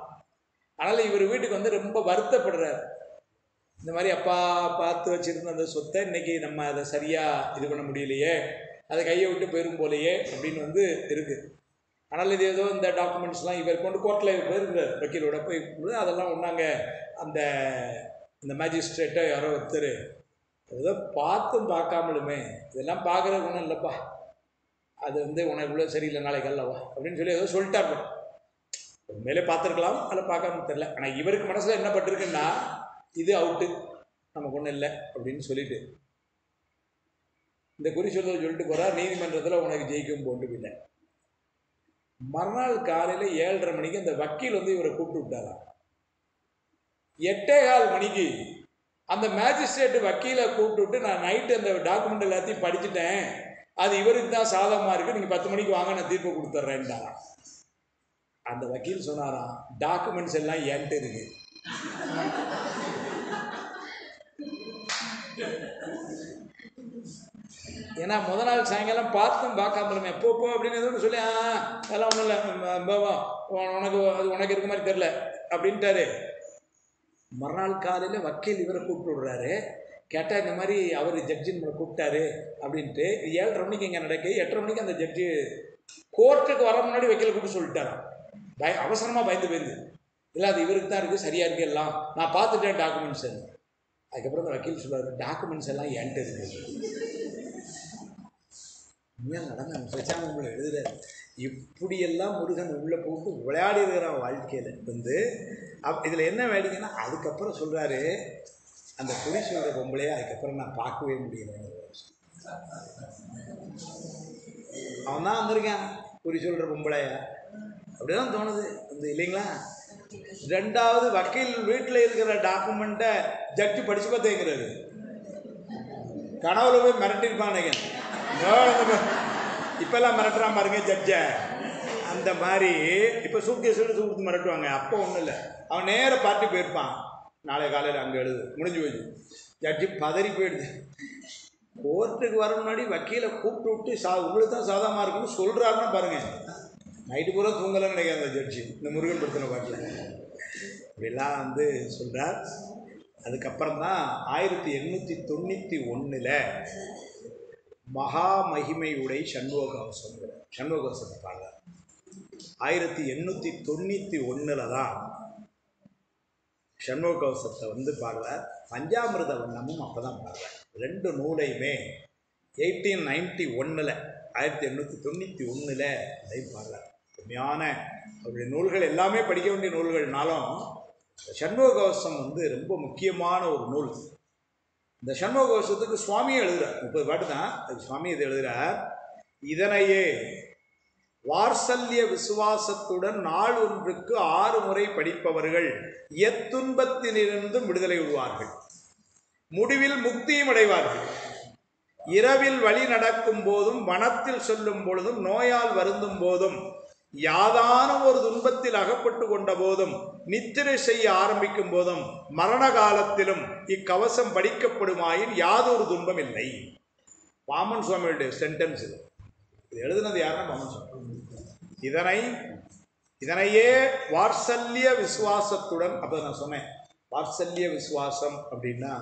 அதனால் இவர் வீட்டுக்கு வந்து ரொம்ப வருத்தப்படுறார். இந்த மாதிரி அப்பா பார்த்து வச்சுருந்த அந்த சொத்தை இன்றைக்கி நம்ம அதை சரியாக இது பண்ண முடியலையே, அதை கையை விட்டு போயிடும் போலையே அப்படின்னு வந்து இருக்குது. ஆனால் இது ஏதோ இந்த டாக்குமெண்ட்ஸ்லாம் இவர் கொண்டு கோர்ட்டில் போயிருக்கிறார், வக்கீலோட போய் அதெல்லாம் ஒன்றாங்க. அந்த மேஜிஸ்ட்ரேட்டை யாரோ ஒருத்தர் ஏதோ பார்த்தும் பார்க்காமலுமே, இதெல்லாம் பார்க்குறது ஒன்றும் இல்லைப்பா, அது வந்து உனக்குள்ள சரியில்லை, நாளைக்கு அல்லவா அப்படின்னு சொல்லி ஏதோ சொல்லிட்டாரு. உண்மையிலே பார்த்துருக்கலாம், அதில் பார்க்காம தெரியல. ஆனால் இவருக்கு மனசில் என்ன பட்டிருக்குன்னா, இது அவுட்டு, நமக்கு ஒன்றும் இல்லை அப்படின்னு சொல்லிட்டு இந்த குறி சொல்லிட்டு போகிறார். நீதிமன்றத்தில் உனக்கு ஜெயிக்கும் போட்டு இல்லை. மறுநாள் காலையில் 7:30 மணிக்கு அந்த வக்கீல் வந்து இவரை கூப்பிட்டு விட்டாராம். 8:15 மணிக்கு அந்த மேஜிஸ்ட்ரேட் வக்கீலை கூப்பிட்டு விட்டு, நான் நைட்டு அந்த டாக்குமெண்ட் எல்லாத்தையும் படிச்சுட்டேன், அது இவருக்கு தான் சாதகமாக இருக்குது, நீங்கள் 10 மணிக்கு வாங்க, நான் தீர்ப்பு கொடுத்துட்றேன்டாராம். அந்த வக்கீல் சொன்னாராம், டாக்குமெண்ட்ஸ் எல்லாம் என்கிட்ட இருக்கு. ஏன்னா முத நாள் சாயங்காலம் பார்த்தும் பார்க்காமலுமே எப்போ அப்படின்னு எதுவும் சொல்லி, அதெல்லாம் ஒன்றும் இல்லை, உனக்கு அது உனக்கு இருக்க மாதிரி தெரில அப்படின்ட்டாரு. மறுநாள் காலையில் வக்கீல் இவரை கூப்பிட்டு விடுறாரு. கேட்டால் இந்த மாதிரி அவர் ஜட்ஜி நம்மளை கூப்பிட்டாரு அப்படின்ட்டு. 7:30 மணிக்கு இங்கே நடக்கு. 8:30 மணிக்கு அந்த ஜட்ஜி கோர்ட்டுக்கு வர முன்னாடி வக்கீலை கூப்பிட்டு சொல்லிட்டாராம். அவசரமாக பயந்து இல்லை, அது இவருக்கு தான் இருக்குது, சரியாக இருக்குது, எல்லாம் நான் பார்த்துட்டேன் டாக்குமெண்ட்ஸ். அதுக்கப்புறம் அந்த வக்கீல் சொல்லுவார், டாக்குமெண்ட்ஸ் எல்லாம் என்கிட்ட இருக்குது. உண்மையாக நடந்த பிரச்சாரங்களை எழுதுறாரு. இப்படியெல்லாம் முருகன் உள்ளே போட்டு விளையாடி இருக்கிறான் வாழ்க்கையில் வந்து. இதில் என்ன வேடிக்கைன்னா, அதுக்கப்புறம் சொல்கிறாரு, அந்த குறி சொல்கிற பொம்பளையே அதுக்கப்புறம் நான் பார்க்கவே முடியல. அவன் தான் வந்திருக்கான் குறி சொல்கிற பொம்பளைய, அப்படிதான் தோணுது வந்து, இல்லைங்களா? 2வது வக்கீல் வீட்டில் இருக்கிற டாக்குமெண்ட்டை ஜட்ஜி படித்து பார்த்தேங்கிறாரு. கனவுல போய் மிரட்டிருப்பானுங்க. இப்போல்லாம் மிரட்டுறான் பாருங்க ஜட்ஜை, அந்த மாதிரி இப்போ சூட்கேஸ் கொடுத்து மிரட்டுவாங்க. அப்போ ஒன்றும் இல்லை, அவன் நேர பார்ட்டி போயிருப்பான். நாளை காலையில் அங்கே எழுது முடிஞ்சு போயிடுச்சு. ஜட்ஜி பதறி போயிடுது. கோர்ட்டுக்கு வர முன்னாடி வக்கீலை கூப்பிட்டு விட்டு உங்களுக்கு தான் சாதகமாக இருக்குன்னு சொல்கிறாருன்னா பாருங்கள், நைட்டு பூரா தூங்கலாம் நினைக்காது அந்த ஜட்ஜி. இந்த முருகன் படுத்தின பாட்டில் இப்படிலாம் வந்து சொல்கிறார். அதுக்கப்புறம் தான் 1891 மகா மகிமையுடை சண்முகவசத்தை பாடுறார். 1891 தான் சண்முக கவசத்தை வந்து பாடுறார். பஞ்சாமிர்த வண்ணமும் அப்போ தான் பாடுறார். 2 நூலையுமே 1891 1891 அதையும் பாடுறார். உண்மையான அவருடைய நூல்கள் எல்லாமே படிக்க வேண்டிய நூல்கள்னாலும் சண்முக கவசம் வந்து ரொம்ப முக்கியமான ஒரு நூல். இந்த சண்முக கவசத்துக்கு சுவாமியே எழுதுறார். 30 பாட்டு தான், அது சுவாமி இது எழுதுறார். இதனையே வார்சல்ய விசுவாசத்துடன் நாள் ஒன்றுக்கு 6 முறை படிப்பவர்கள் எத்துன்பத்திலிருந்தும் விடுதலை விடுவார்கள், முடிவில் முக்தியும் அடைவார்கள். இரவில் வழி நடக்கும் போதும் வனத்தில் செல்லும் பொழுதும் நோயால் வருந்தும் போதும் யாதானும் ஒரு துன்பத்தில் அகப்பட்டு கொண்ட போதும் நித்திரை செய்ய ஆரம்பிக்கும் போதும் மரண காலத்திலும் இக்கவசம் படிக்கப்படுமாயின் யாதொரு துன்பம் இல்லை. பாமன் சுவாமியுடைய சென்டென்ஸ் இது. இது எழுதுனது யாருன்னா பாமன் சுவாமி. இதனையே வார்சல்ய விசுவாசத்துடன், அப்போ நான் சொன்னேன் வார்சல்ய விசுவாசம் அப்படின்னா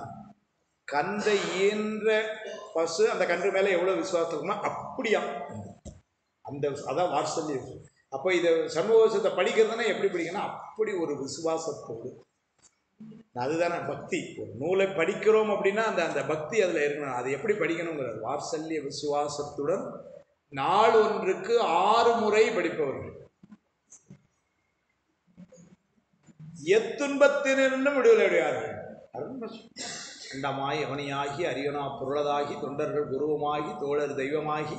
கன்றை ஈன்ற பசு அந்த கன்று மேலே எவ்வளோ விசுவாசம் இருக்குமோ அப்படியா அந்த அதான் வார்சல்ய. அப்போ இதை சண்முகத்தை படிக்கிறதுனா எப்படி படிக்கணும்? அப்படி ஒரு விசுவாசத்தோடு. அதுதானே பக்தி. ஒரு நூலை படிக்கிறோம் அப்படின்னா அந்த பக்தி அதில் இருக்கணும். அது எப்படி படிக்கணுங்கிறது வார்சல்ய விசுவாசத்துடன் நாள் ஒன்றுக்கு 6 முறை படிப்பவர்கள் எத்துன்பத்தினிருந்தும் விடுதலை அடைவார்கள். அண்டமாய் அவனியாகி அரியனா பொருளதாகி தொண்டர்கள் குருவமாகி தோழர் தெய்வமாகி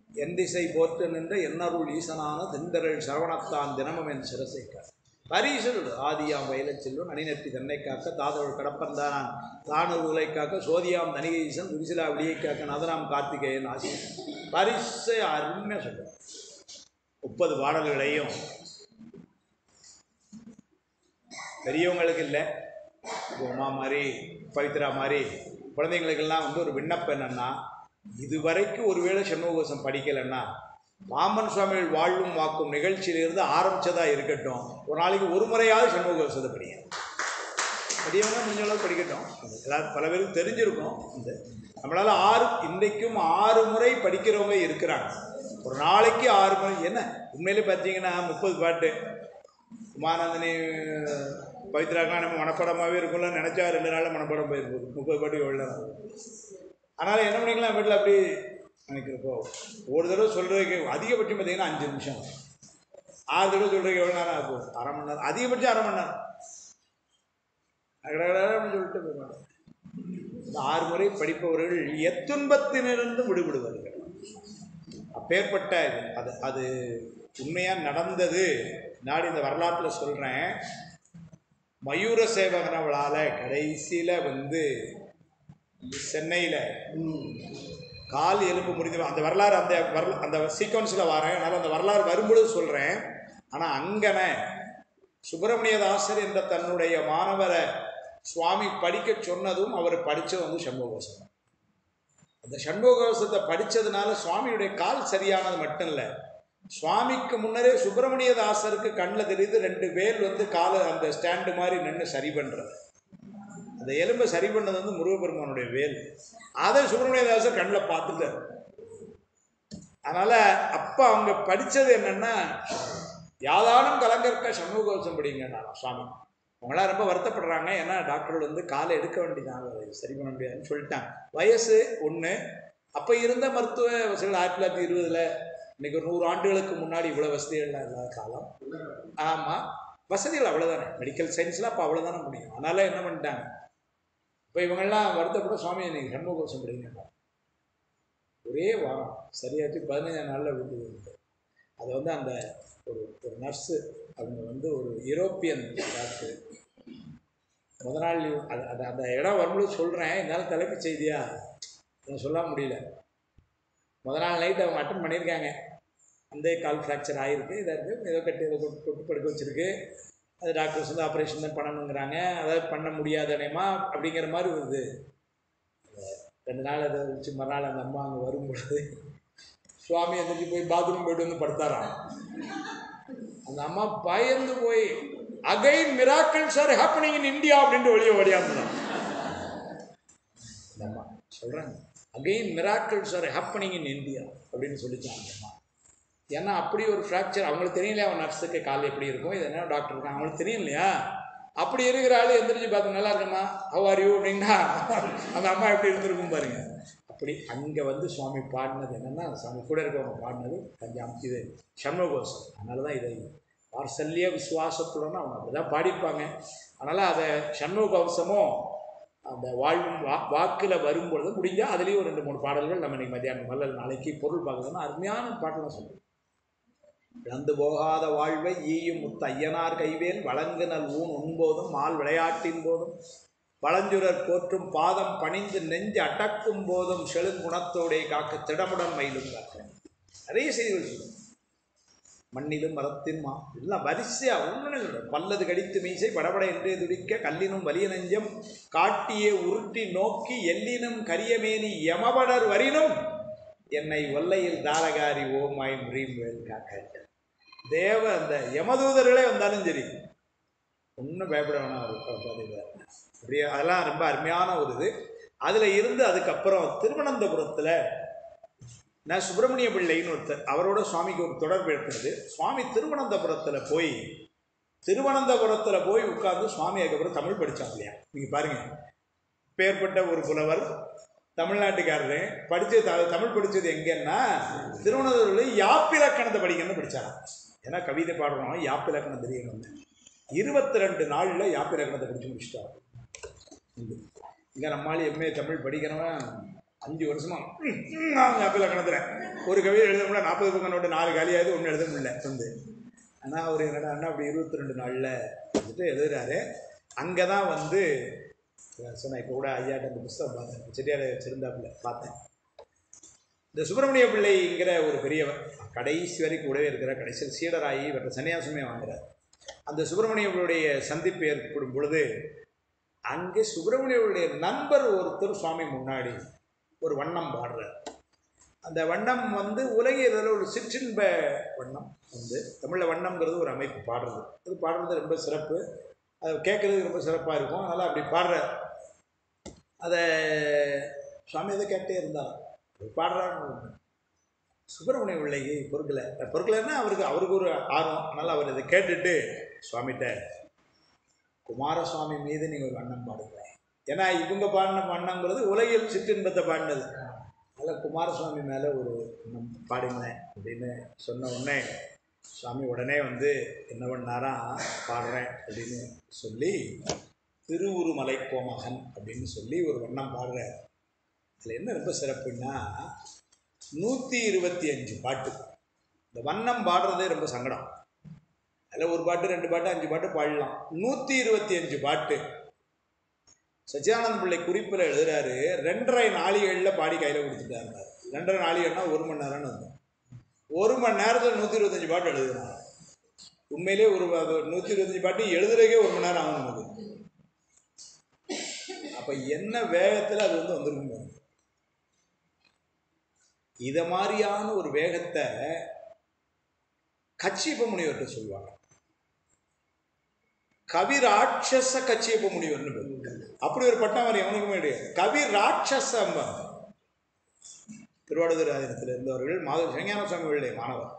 என் திசை போற்று நின்ற என்னருள் ஈசனான திண்டர்கள் சரவணத்தான் தினமும் என் சிரசை காக்க பரிசு ஆதியாம் வயலச் செல்வன் அணிநெற்றி தன்னை காக்க தாதவள் கடப்பந்தான் தானூர் உலை காக்க சோதியாம் தனிகை ஈசன் விரிசிலா விளியை காக்க நதனாம் கார்த்திகேயன் ஆசி பரிசை அருமையாக சொல்லுவேன். 30 பாடல்களையும் பெரியவங்களுக்கு இல்லை, உமா மாதிரி பவித்ரா மாதிரி குழந்தைங்களுக்கெல்லாம் வந்து ஒரு விண்ணப்பம் என்னன்னா, இதுவரைக்கும் ஒருவேளை சண்முககவசம் படிக்கலைன்னா பாமன் சுவாமிகள் வாழும் வாக்கும் நிகழ்ச்சியிலிருந்து ஆரம்பித்ததா இருக்கட்டும், ஒரு நாளைக்கு ஒரு முறையாவது சண்முககவசத்தை படிங்க. பெரியவங்க முடிஞ்ச அளவுக்கு படிக்கட்டும். எல்லாரும் பல பேருக்கு தெரிஞ்சிருக்கும். இந்த நம்மளால் இன்றைக்கும் 6 முறை படிக்கிறவங்க இருக்கிறாங்க. ஒரு நாளைக்கு 6 முறை. என்ன உண்மையிலே பார்த்தீங்கன்னா 30 பாட்டு உமானந்தனி பவித்ராக்கெலாம் நம்ம மனப்படமாகவே இருக்கும்ல, நினச்சா 2 நாளில் மனப்படம் போயிருப்போம். 30 பாட்டு எவ்வளோ நேரம். அதனால் என்ன பண்ணிக்கலாம், வீட்டில் அப்படி நினைக்கிறப்போ ஒரு தடவை சொல்கிறதுக்கு அதிகபட்சம் பார்த்தீங்கன்னா 5 நிமிஷம், 6 தடவை சொல்கிறதுக்கு எவ்வளோ நேரம் ஆகும்? 1/2 மணி நேரம், அதிகபட்சம் 1/2 மணி நேரம் அப்படின்னு சொல்லிட்டு போயிடுவாங்க. இந்த 6 முறை படிப்பவர்கள் எத்துன்பத்தினிருந்து விடுபடுவார்கள். அப்பேற்பட்ட அது உண்மையாக நடந்தது. நாடு இந்த வரலாற்றில் சொல்கிறேன். மயூர சேவகனவளால் கடைசியில் வந்து சென்னையில் கால் எலும்பு முறிந்து அந்த வரலாறு அந்த சீக்வன்ஸில் வரேன். அதனால் அந்த வரலாறு வரும்பொழுது சொல்கிறேன். ஆனால் அங்கன சுப்பிரமணியதாசர் என்ற தன்னுடைய மாணவரை சுவாமி படிக்க சொன்னதும் அவர் படித்தது வந்து சண்முககவசம். அந்த சண்முககவசத்தை படித்ததுனால சுவாமியுடைய கால் சரியானது மட்டும் இல்லை, சுவாமிக்கு முன்னரே சுப்பிரமணியதாசருக்கு கண்ணில் தெரியுது 2 வேல் வந்து காலை அந்த ஸ்டாண்டு மாதிரி நின்று சரி பண்ணுறது. அந்த எலும்பை சரி பண்ணது வந்து முருகப்பெருமானுடைய வேல். அதை சுப்பிரமணியதாசர் கண்ணில் பார்த்துட்டார். அதனால் அப்போ அவங்க படித்தது என்னென்னா, யாதானும் கலங்கற்க சண்முககவசம் படிங்க நான் சுவாமி. அவங்களாம் ரொம்ப வருத்தப்படுறாங்க. ஏன்னா டாக்டர்கள் வந்து காலை எடுக்க வேண்டியதான், சரி பண்ண முடியாதுன்னு சொல்லிட்டாங்க. வயசு 1. அப்போ இருந்த மருத்துவ வசதிகள் 1920 இன்றைக்கி ஒரு 100 ஆண்டுகளுக்கு முன்னாடி இவ்வளோ வசதிகள்லாம் இல்லாத காலம். ஆமாம், வசதிகள் அவ்வளோதானே, மெடிக்கல் சயின்ஸில் அப்போ அவ்வளோதானே முடியும். அதனால் என்ன பண்ணிட்டாங்க, இப்போ இவங்கெல்லாம் வருத்தப்பட சுவாமி நீங்கள் சண்முககவசம் படிங்க. ஒரே வாரம் சரியாச்சு 15 நாளில் விட்டு. அதை வந்து அந்த ஒரு நர்ஸு, அவங்க வந்து ஒரு யூரோப்பியன் டாக்டர். முத நாள் அந்த இடம் வரும்போது சொல்கிறேன், என்னால் தலைப்பு செய்தியாக சொல்ல முடியல. முத நாள் நைட்டு அவங்க அட்டன் பண்ணியிருக்காங்க. அந்த கால் ஃப்ராக்சர் ஆகிருக்கு, இதாக இருக்குது, ஏதோ கட்டி ஏதோ கொட்டு படுக்க வச்சுருக்கு. அது டாக்டர்ஸ் வந்து ஆப்ரேஷன் தான் பண்ணணுங்கிறாங்க. அதாவது பண்ண முடியாதனேமா அப்படிங்கிற மாதிரி வருது. 2 நாள் அதை வச்சு மறுநாள் அந்த அம்மா அங்கே வரும்பொழுது சுவாமி எந்திரிச்சு போய் பாத்ரூம் போய்ட்டு வந்து படுத்தாராம். அந்த அம்மா பயந்து போய் again miracles are happening in India அப்படின்ட்டு வெளியே ஓடியாந்தான். அந்த அம்மா சொல்கிறாங்க, again miracles are happening in India அப்படின்னு சொல்லிச்சாங்க அந்த அம்மா. ஏன்னா அப்படி ஒரு ஃப்ராக்சர் அவங்களுக்கு தெரியலையா, அவன் நர்ஸுக்கு கால் எப்படி இருக்கும், இது என்ன டாக்டர் இருக்காங்க அவங்களுக்கு தெரியும் இல்லையா. அப்படி இருக்கிற ஆள் எந்திரிச்சு பார்த்து நல்லா இருக்கம்மா ஹவ் ஆர் யூ அப்படின்னா அந்த அம்மா எப்படி இருந்திருக்கும் பாருங்க. அப்படி அங்கே வந்து சுவாமி பாடினது என்னென்னா, சுவாமி கூட இருக்கவங்க பாடினது இது சண்முகோசம். அதனால தான் இதை வாத்சல்ய விசுவாசத்துடன் அவங்க அப்படி தான் பாடிப்பாங்க. அதனால் அதை சண்முகவசமும் அந்த வாக்கில் வரும்பொழுது முடிஞ்சால் அதுலேயும் 2-3 பாடல்கள் நம்ம இன்றைக்கி மத்தியானம் வல்லல் நாளைக்கு பொருள் பார்க்கணும்னா அருமையான பாட்டெல்லாம் சொல்லுவோம். இழந்து போகாத வாழ்வை ஈயும் முத்து ஐயனார் கைவேல் வழங்குனல் ஊன் உண்போதும் மால் விளையாட்டின் போதும் பழஞ்சுரர் போற்றும் பாதம் பணிந்து நெஞ்சு அடக்கும் போதும் செழுங்குணத்தோடைய காக்க திடமுடன் மயிலும் காக்க நிறைய செய்திகள் சொல்லுவோம். மண்ணிலும் மரத்தின் எல்லாம் வரிசையாக ஒன்றும் பல்லது கடித்து மீசை படபட என்றே துடிக்க கல்லினும் வலிய நெஞ்சம் காட்டியே உருட்டி நோக்கி எல்லினும் கரியமேனி யமபடர் வரினும் என்னை ஒல்லையில் தாரகாரி ஓமாய் முறிவேல் காக்க. தேவ அந்த யமதூதர்களே வந்தாலும் சரி ஒன்றும் பயப்பட வேணாம். அப்படியே அதெல்லாம் ரொம்ப அருமையான ஒரு இது. அதில் இருந்து அதுக்கப்புறம் திருவனந்தபுரத்தில் நான் சுப்பிரமணிய பிள்ளைன்னு ஒருத்தர், அவரோட சுவாமிக்கு ஒரு தொடர்பு ஏற்படுது. சுவாமி திருவனந்தபுரத்தில் போய் உட்கார்ந்து சுவாமி அதுக்கப்புறம் தமிழ் படித்தாங்க இல்லையா. நீங்கள் பாருங்கள், பேர்பட்ட ஒரு புலவர் தமிழ்நாட்டுக்காரரு தமிழ் படித்தது எங்கன்னா திருவனந்தபுரத்தில் யாப்பிலக்கணத்தை படிக்கணும்னு படித்தாராம். ஏன்னா கவிதை பாடுறோம், யாப்பிலக்கணம் தெரியணும். 22 நாளில் யாப்பிலக்கணத்தை படித்து முடிச்சுட்டார். இங்கே நம்மளால எம்ஏ தமிழ் படிக்கிறவன் 5 வருஷமாக யாப்பிலக்கணத்தில் ஒரு கவிதை எழுத முடியல. 40 பக்கம் நோட்டு 4 காலியாவது ஒன்றும் எழுத முடியல வந்து. ஆனால் அவர் என்னடா அப்படி 22 நாளில் வந்துட்டு எழுதுறாரு. அங்கே தான் வந்து சொன்னேன். இப்போ கூட ஐயாட்ட அந்த புஸ்தகம் பார்த்தேன், செட்டியார் வச்சிருந்தாப்புல பார்த்தேன். இந்த சுப்பிரமணிய பிள்ளைங்கிற ஒரு பெரியவர் கடைசி வரைக்கும் கூடவே இருக்கிற, கடைசியில் சீடராகி இவற்றை சன்னியாசமே வாங்குறார். அந்த சுப்பிரமணியர்களுடைய சந்திப்பு ஏற்படும் பொழுது அங்கே சுப்பிரமணியர்களுடைய நண்பர் ஒருத்தர் சுவாமி முன்னாடி ஒரு வண்ணம் பாடுறார். அந்த வண்ணம் வந்து உலகில் ஒரு சிற்றின்ப வண்ணம் வந்து தமிழில் வண்ணம்ங்கிறது ஒரு அமைப்பு பாடுறது. அது பாடுறது ரொம்ப சிறப்பு, அது கேட்குறதுக்கு ரொம்ப சிறப்பாக இருக்கும். அதனால் அப்படி பாடுறார். அதை சுவாமி எதை கேட்டே இருந்தார், பாடுறான்னு. சுப்பிரமணிய பிள்ளைக்கு பொறுக்கலைன்னா அவருக்கு ஒரு ஆர்வம். அதனால் அவர் இதை கேட்டுட்டு சுவாமிகிட்ட குமாரசுவாமி மீது நீங்கள் ஒரு வண்ணம் பாடுங்க. ஏன்னா இவங்க பாடின வண்ணங்கிறது உலகில் சிற்றின்பத்தை பாடினது. அதில் குமாரசுவாமி மேலே ஒரு வண்ணம் பாடுங்களேன் அப்படின்னு சொன்ன உடனே சுவாமி உடனே வந்து என்ன பண்ணாரா, பாடுறேன் அப்படின்னு சொல்லி திருவுருமலை கோமகன் அப்படின்னு சொல்லி ஒரு வண்ணம் பாடுறார். அதில் என்ன ரொம்ப சிறப்புன்னா 125 பாட்டு. இந்த வண்ணம் பாடுறதே ரொம்ப சங்கடம். அதில் ஒரு பாட்டு 2 பாட்டு 5 பாட்டு பாடலாம். 125 பாட்டு சச்சிதானந்த பிள்ளை குறிப்பில் எழுதுறாரு. 2.5 நாளிகளில் பாடி கையில் கொடுத்துட்டாரு. 2.5 நாளிகள்னா 1 மணி நேரம்னு இருக்கும். 1 மணி நேரத்தில் 125 பாட்டு எழுதுறாங்க. உண்மையிலே ஒரு 125 பாட்டு எழுதுறதுக்கே 1 மணி நேரம் ஆகும் நமக்கு. அப்போ என்ன வேகத்தில் அது வந்து வந்துருக்கும். இதை மாதிரியான ஒரு வேகத்தை கச்சியப்ப முனிவர்கிட்ட சொல்லுவாங்க. கவி ராட்சச கச்சியப்ப முனிவர்னு பேர். அப்படி ஒரு பட்டம் அவர் எவனுக்குமே கிடையாது. கவி ராட்சசம். திருவாவடுதுறை ஆதீனத்தில் இருந்தவர்கள் சிவஞான சுவாமிகளுடைய மாணவர்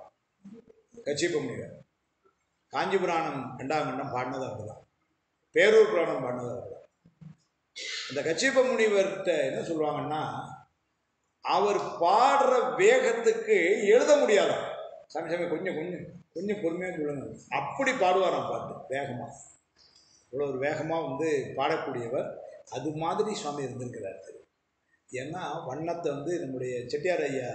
கச்சியப்ப முனிவர். காஞ்சிபுராணம் 2ஆம் கண்டம் பாடினது அவர் தான். பேரூர் புராணம் பாடினது அவர் தான். அந்த கச்சியப்ப முனிவர்கிட்ட என்ன சொல்லுவாங்கன்னா, அவர் பாடுற வேகத்துக்கு எழுத முடியாதான். சாமி கொஞ்சம் பொறுமையாக சொல்லுங்க. அப்படி பாடுவாராம் பாட்டு வேகமாக. இவ்வளோ ஒரு வேகமாக வந்து பாடக்கூடியவர். அது மாதிரி சுவாமி இருந்திருக்கிறார். ஏன்னா வண்ணத்தை வந்து நம்முடைய செட்டியார் ஐயா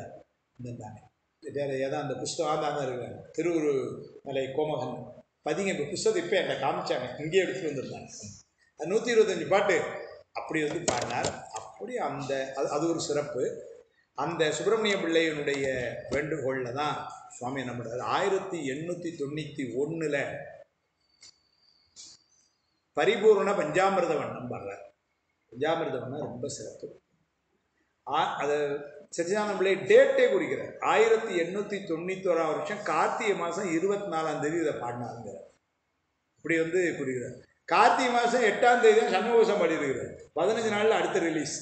இருந்தாங்க. செட்டியார் ஐயா தான் அந்த புஸ்தகம் தான் இருக்காங்க. திருவுருமலை கோமகன் பதிங்க. இப்போ புஸ்தகம் இப்போ என்னை காமிச்சாங்க, இங்கேயே எடுத்துகிட்டு வந்துருந்தாங்க. அது 125 பாட்டு அப்படி வந்து பாடினார். அப்படி அந்த அது ஒரு சிறப்பு. அந்த சுப்பிரமணிய பிள்ளையினுடைய வேண்டுகோளில் தான் சுவாமி என்ன பண்ணுறாரு, 1891 பரிபூர்ண பஞ்சாமிர்த வண்ணம் பாடுறார். பஞ்சாமிர்த வண்ணம் ரொம்ப சிறப்பு. அதை சச்சிதானந்த பிள்ளை டேட்டே குறிக்கிறார். 1891 வருஷம் கார்த்திகை மாதம் 24ஆம் தேதி இதை பாடினாருங்கிறார். இப்படி வந்து குறிக்கிறார். கார்த்திகை மாதம் 8ஆம் தேதி தான் சண்முகோசம் பாடியிருக்கிறார். 15 நாளில் அடுத்த ரிலீஸ்.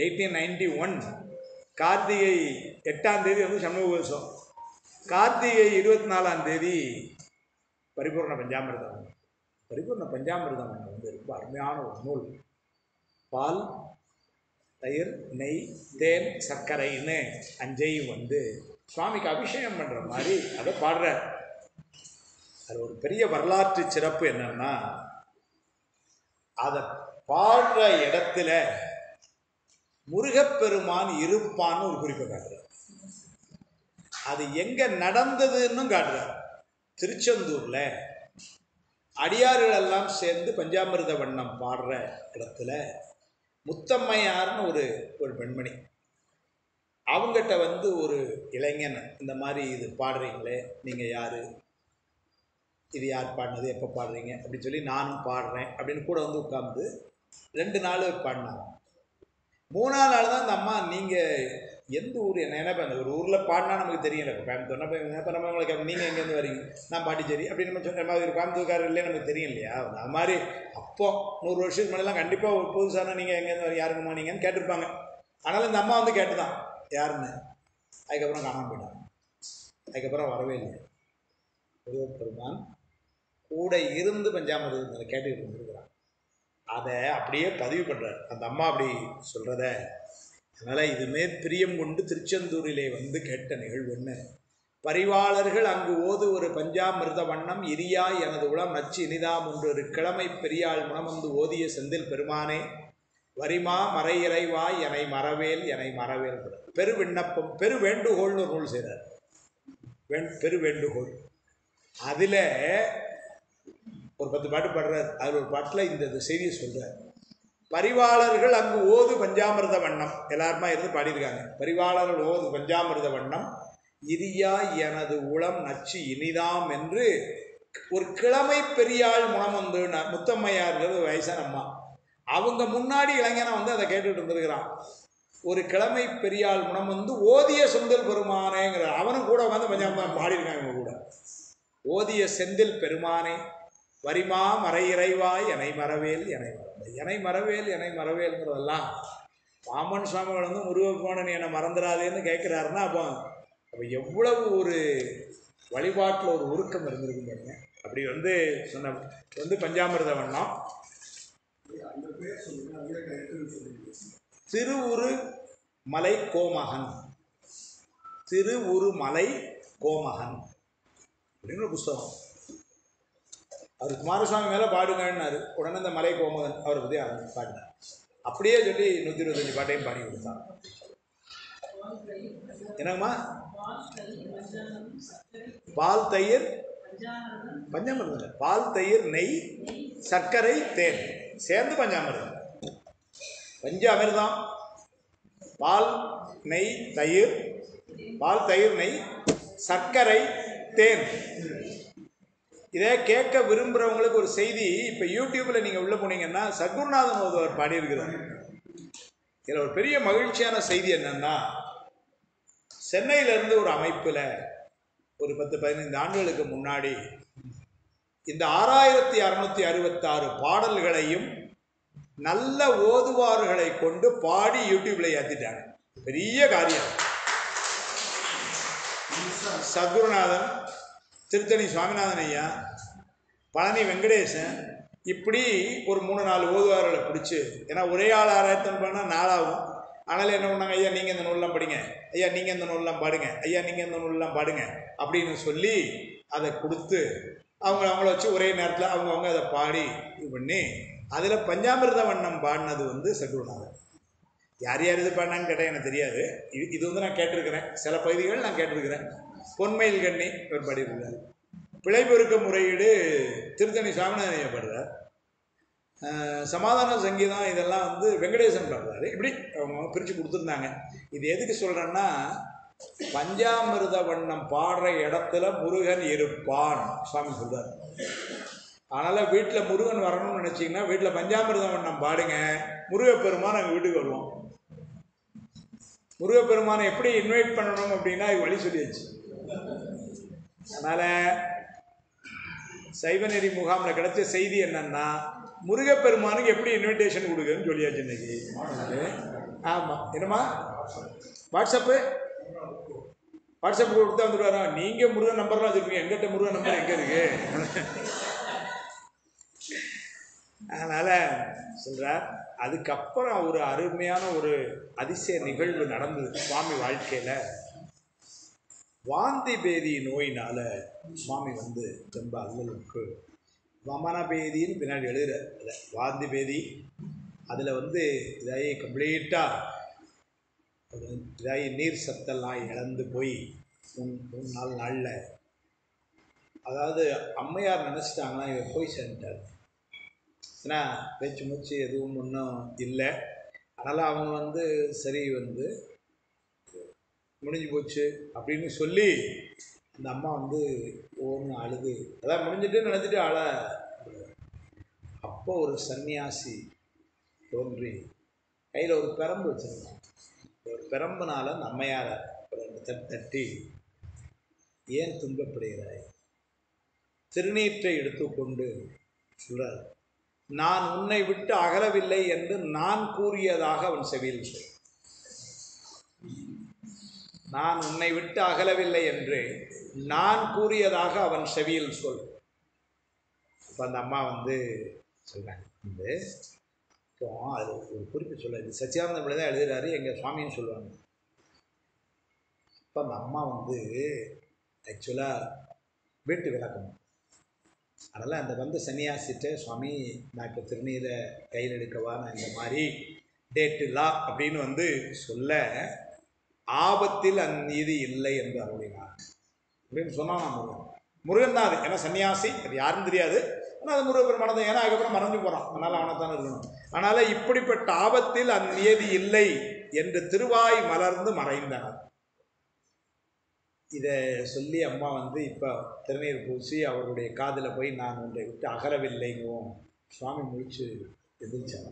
1891 கார்த்திகை 8ஆம் தேதி வந்து சண்முகோசம். கார்த்திகை 24ஆம் தேதி பரிபூர்ண பஞ்சாமிர்தம். பரிபூர்ண பஞ்சாமிர்த வண்ணம் வந்து ரொம்ப அருமையான ஒரு நூல். பால், தயிர், நெய், தேன், சர்க்கரைன்னு அஞ்சையும் வந்து சுவாமிக்கு அபிஷேகம் பண்ணுற மாதிரி அதை பாடுறார். அது ஒரு பெரிய வரலாற்று சிறப்பு என்னன்னா, அதை பாடுற இடத்துல முருகப்பெருமான் இருப்பான்னு ஒரு குறிப்பை காட்டுறார். அது எங்க நடந்ததுன்னு காட்டுறார். திருச்செந்தூர்ல அடியார்கள் எல்லாம் சேர்ந்து பஞ்சாமிர்த வண்ணம் பாடுற இடத்துல முத்தம்மையார்னு ஒரு பெண்மணி, அவங்ககிட்ட வந்து ஒரு இளைஞன் இந்த மாதிரி இது பாடுறீங்களே, நீங்கள் யார், இது யார் பாடினது, எப்போ பாடுறீங்க அப்படின்னு சொல்லி நானும் பாடுறேன் அப்படின்னு கூட வந்து உட்காந்து 2 நாள் பாடினாங்க. 3ஆம் நாள் தான் இந்த அம்மா நீங்கள் எந்த ஊர் என்ன நினைப்பேன், ஒரு ஊரில் பாடினா நமக்கு தெரியல. இப்போ கோயம்புத்தூர்னா இப்போ நம்ம உங்களுக்கு நீங்கள் எங்கேருந்து வரீங்க, நான் பாண்டிச்சேரி அப்படின்னு நம்ம சொன்ன மாதிரி கோயம்புத்தூர்காரர் இல்லையே நமக்கு தெரியும் இல்லையா. அது மாதிரி அப்போ 100 வருஷத்துக்கு முன்னாடிலாம் கண்டிப்பாக புதுசான நீங்கள் எங்கேருந்து வர யாருங்கம்மா நீங்கன்னு கேட்டிருப்பாங்க. ஆனாலும் இந்த அம்மா வந்து கேட்டுதான் யாருன்னு. அதுக்கப்புறம் காணாமல் போயிட்டாங்க. அதுக்கப்புறம் வரவே இல்லை. முருகப்பெருமான் கூட இருந்து பஞ்சாமிர்தத்தை கேட்டுக்கிட்டு இருந்துருக்கிறான். அதை அப்படியே பதிவு பண்ணுறார் அந்த அம்மா அப்படி சொல்கிறத. அதனால் இது மேற்பிரியம் கொண்டு திருச்செந்தூரிலே வந்து கேட்ட நிகழ்வுன்னு, பரிவாளர்கள் அங்கு ஓது ஒரு பஞ்சாமிர்த வண்ணம் இரியாய் எனது உளம் நச்சு இனிதாம் ஒன்று ஒரு கிழமை பெரியாள் முனமந்து ஓதிய செந்தில் பெருமானே வரிமா மறை இறைவாய் எனை மறவேல் எனை மறவேல். பெரு விண்ணப்பம் பெரு வேண்டுகோள்னு ஒரு நூல் செய்கிறார். பெரு வேண்டுகோள் அதில் ஒரு 10 பாட்டு பாடுறார். அதில் ஒரு பாட்டில் இந்த செய்தியை சொல்கிறார். பரிவாளர்கள் அங்கு ஓது பஞ்சாமிர்த வண்ணம், எல்லாருமா இருந்து பாடியிருக்காங்க. பரிவாளர்கள் ஓது பஞ்சாமிர்த வண்ணம் இரியா எனது உளம் நச்சு இனிதாம் என்று ஒரு கிழமை பெரியாள் முனம் வந்து முத்தம்மையார்ங்கிறது வயசான அம்மா, அவங்க முன்னாடி இளைஞனை வந்து அதை கேட்டுட்டு இருந்திருக்கிறான். ஒரு கிழமை பெரியாள் முனம் வந்து ஓதிய செந்தில் பெருமானேங்கிற அவனும் கூட வந்து பஞ்சாமிர்தம் பாடியிருக்காங்க. இவங்க கூட ஓதிய செந்தில் பெருமானே வரிமா மறை இறைவாய் எனை மறவேல் எனை மறவேல். எனை மறவேல் எனை மறவேல்ங்கிறதெல்லாம் பாமன் சுவாமிகள் வந்து முருகப்பெருமான் என்னை மறந்துடாதேன்னு கேட்குறாருன்னா அப்போ எவ்வளவு ஒரு வழிபாட்டில் ஒரு உருக்கம் இருந்திருக்கு பாருங்க. அப்படி வந்து சொன்ன வந்து பஞ்சாமிர்த வண்ணம் திருவுரு மலை கோமகன், திருவுரு மலை கோமகன் அப்படின்னு ஒரு புஸ்தகம். அவர் குமாரசுவாமி மேலே பாடுங்கன்னாரு. உடனே இந்த மலை கோமகன் அவரை பற்றி பாடினார். அப்படியே சொல்லி 125 பாட்டையும் பாடி கொடுத்தாங்க. என்னங்கம்மா? பால் தயிர் பஞ்சாமிர்தம், பால் தயிர் நெய் சர்க்கரை தேன் சேர்ந்து பஞ்சாமிர்தம். பஞ்சாமிர்தம் பால் நெய் தயிர், பால் தயிர் நெய் சர்க்கரை தேன். இதை கேட்க விரும்புகிறவங்களுக்கு ஒரு செய்தி. இப்போ யூடியூப்பில் நீங்கள் உள்ளே போனீங்கன்னா சத்குருநாதன் ஓதுவார் பாடியிருக்கிறார். இதில் ஒரு பெரிய மகிழ்ச்சியான செய்தி என்னன்னா, சென்னையிலேருந்து ஒரு அமைப்பில் ஒரு 10-15 ஆண்டுகளுக்கு முன்னாடி இந்த 6666 பாடல்களையும் நல்ல ஓதுவார்களை கொண்டு பாடி யூடியூப்பில் ஏற்றிட்டாங்க. பெரிய காரியம். சத்குருநாதன், திருத்தணி சுவாமிநாதன் ஐயா, பழனி வெங்கடேசன், இப்படி ஒரு 3-4 ஓதுவார்களை பிடிச்சி, ஏன்னா ஒரே ஆள் ஆராய்த்தன் பண்ணால் நாளாகும். ஆனாலும் என்ன பண்ணாங்க, ஐயா நீங்கள் இந்த நூலெலாம் படிங்க, ஐயா நீங்கள் இந்த நூலெலாம் பாடுங்க, ஐயா நீங்கள் இந்த நூலெலாம் பாடுங்க அப்படின்னு சொல்லி அதை கொடுத்து அவங்கள வச்சு ஒரே நேரத்தில் அவங்க அதை பாடி இது பண்ணி, அதில் பஞ்சாமிர்த வண்ணம் பாடினது வந்து சத்குருநாதன். யார் யார் இது பாடினான்னு கேட்டால் எனக்கு தெரியாது. இது வந்து நான் கேட்டிருக்கிறேன், சில பகுதிகள் நான் கேட்டிருக்கிறேன். பொன்மயில் கண்ணி இவர் பாடியிருக்கிறார். பிழைபெருக்க முறையீடு திருத்தணி சாமிநாதனைய பாடுறார். சமாதான சங்கீதம் இதெல்லாம் வந்து வெங்கடேசன் பாடுறாரு. இப்படி அவங்க பிரித்து கொடுத்துருந்தாங்க. இது எதுக்கு சொல்கிறேன்னா, பஞ்சாமிர்த வண்ணம் பாடுற இடத்துல முருகன் இருப்பான் சுவாமி சொல்கிறார். அதனால் வீட்டில் முருகன் வரணும்னு நினச்சிங்கன்னா வீட்டில் பஞ்சாமிர்த வண்ணம் பாடுங்க, முருகப்பெருமான் நாங்கள் வீட்டுக்கு வருவோம். முருகப்பெருமானை எப்படி இன்வைட் பண்ணணும் அப்படின்னா இது வழி சொல்லியாச்சு. அதனால் சைவநெறி முகாமில் கிடைச்ச செய்தி என்னன்னா, முருகப்பெருமானுக்கு எப்படி இன்விடேஷன் கொடுக்குன்னு சொல்லியாச்சு இன்னைக்கு. ஆமாம், என்னம்மா வாட்ஸ்அப்பு கொடுத்தா வந்துடுவாரா? நீங்கள் முருகன் நம்பர்லாம் வச்சுருக்கீங்க, எங்கிட்ட முருகன் நம்பர் எங்கே இருக்கு? அதனால் சொல்கிறார். அதுக்கப்புறம் ஒரு அருமையான ஒரு அதிசய நிகழ்வு நடந்தது சுவாமி வாழ்க்கையில். வாந்தி பேதி நோயினால் சுவாமி வந்து ரொம்ப அல்லலுக்கு வமனபேதின்னு பின்னாடி எழுதுற அதை வாந்தி பேதி அதில் வந்து இதாகி கம்ப்ளீட்டாக இதாகி நீர் சத்தெல்லாம் இழந்து போய் 3-4 நாளில், அதாவது அம்மையார் நினச்சிட்டாங்கன்னா இவர் போய் சேர்ந்துட்டார். ஏன்னா பேச்சு மூச்சு எதுவும் ஒன்றும் இல்லை. அதனால் அவங்க வந்து சரி வந்து முடிஞ்சு போச்சு அப்படின்னு சொல்லி அந்த அம்மா வந்து ஒன்று அழுது அதான் முடிஞ்சுட்டு நினச்சிட்டு அப்போ ஒரு சன்னியாசி தோன்றி கையில் ஒரு பிரம்பு வச்சுருந்தாங்க. ஒரு பிரம்புனால அந்த அம்மையாரை ஒரு 2 தட்டி, ஏன் துன்பப்படுகிறாய்? திருநீற்றை எடுத்துக்கொண்டு சொல்றார், நான் உன்னை விட்டு அகலவில்லை என்று நான் கூறியதாக அவன் செவியில் சொல். நான் உன்னை விட்டு அகலவில்லை என்று நான் கூறியதாக அவன் செவியில் சொல். அப்போ அந்த அம்மா வந்து சொல்கிறாங்க. இப்போ அது ஒரு குறிப்பு சொல்ல, இது சச்சியானந்த பிள்ளை தான் எழுதுகிறாரு, எங்கள் சுவாமின்னு சொல்லுவாங்க. அப்போ அந்த அம்மா வந்து ஆக்சுவலாக வீட்டு விளக்கணும். அதனால் அந்த வந்து சன்னியாசிட்ட, சுவாமி நான் இப்போ திருநீரை கையில் எடுக்கவா, நான் இந்த மாதிரி டேட்டு லா அப்படின்னு வந்து சொல்ல, ஆபத்தில் அந்நீதி இல்லை என்று அருளினார் அப்படின்னு சொன்னான். முருகன் தான் அது. ஏன்னா சன்னியாசி அது யாருன்னு தெரியாது, ஆனால் அது முருகப்பெருமானது. ஏன்னா அதுக்கப்புறம் மறைஞ்சு போகிறான், அதனால் அவனை தானே இருக்கணும். அதனால் இப்படிப்பட்ட ஆபத்தில் அந்நியதி இல்லை என்று திருவாய் மலர்ந்து மறைந்தனர். இதை சொல்லி அம்மா வந்து இப்போ திருநீர் பூசி அவருடைய காதில் போய் நான் ஒன்றை விட்டு அகலவில்லைங்குவோம். சுவாமி முடிச்சு எதிர்ச்சாங்க.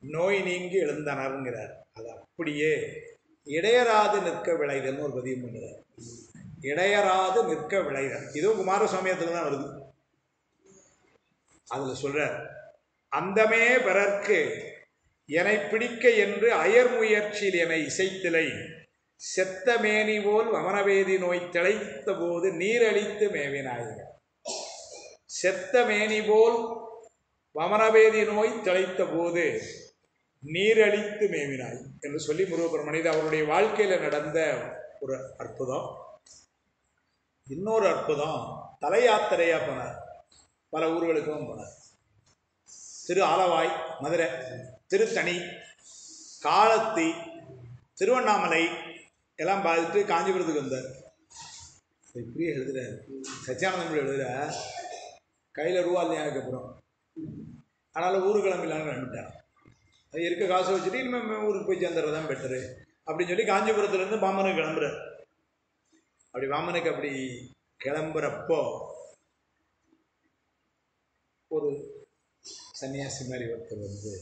நோய் நீங்கி எழுந்தனருங்கிறார். அது அப்படியே இடையராது நிற்க விளைதல்னு ஒரு பதிவு பண்ணுறார். இடையராது நிற்க விளைதல் இதுவும் குமாரசுவாமியத்தில் தான் வருது. அதில் சொல்கிறார், அந்தமே பிறர்க்கு என்னை பிடிக்க என்று அயர் முயற்சியில் என்னை இசைத்திலை செத்த மேனி போல் வமனவேதி நோய் திளைத்த போது நீரழித்து மேவினாயிக. செத்த மேனி போல் வமனவேதி நோய் திளைத்த போது நீரழித்து மேவினாய் என்று சொல்லி முருகப்பெருமான் அவருடைய வாழ்க்கையில் நடந்த ஒரு அற்புதம். இன்னொரு அற்புதம், தல யாத்திரையாக போனார். பல ஊர்களுக்கும் போனார். திரு ஆலவாய் மதுரை, திருத்தணி, காலத்தி, திருவண்ணாமலை எல்லாம் பார்த்துட்டு காஞ்சிபுரத்துக்கு வந்தார். இப்படியே எழுதுகிறார் சச்சியானந்தம் எழுதுகிற, கையில் ரூபா இல்லையா அதுக்கப்புறம். அதனால் ஊருக்கு கிளம்பிடலான்னு வந்துட்டார். அது இருக்க காசை வச்சுட்டு இனிமேல் ஊருக்கு போய் சேர்ந்துறது தான் பெட்டரு அப்படின்னு சொல்லி காஞ்சிபுரத்துலேருந்து பாமனுக்கு கிளம்புறார். அப்படி பாமனுக்கு அப்படி கிளம்புறப்போ ஒரு சன்னியாசி மாதிரி ஒருத்தர் வந்து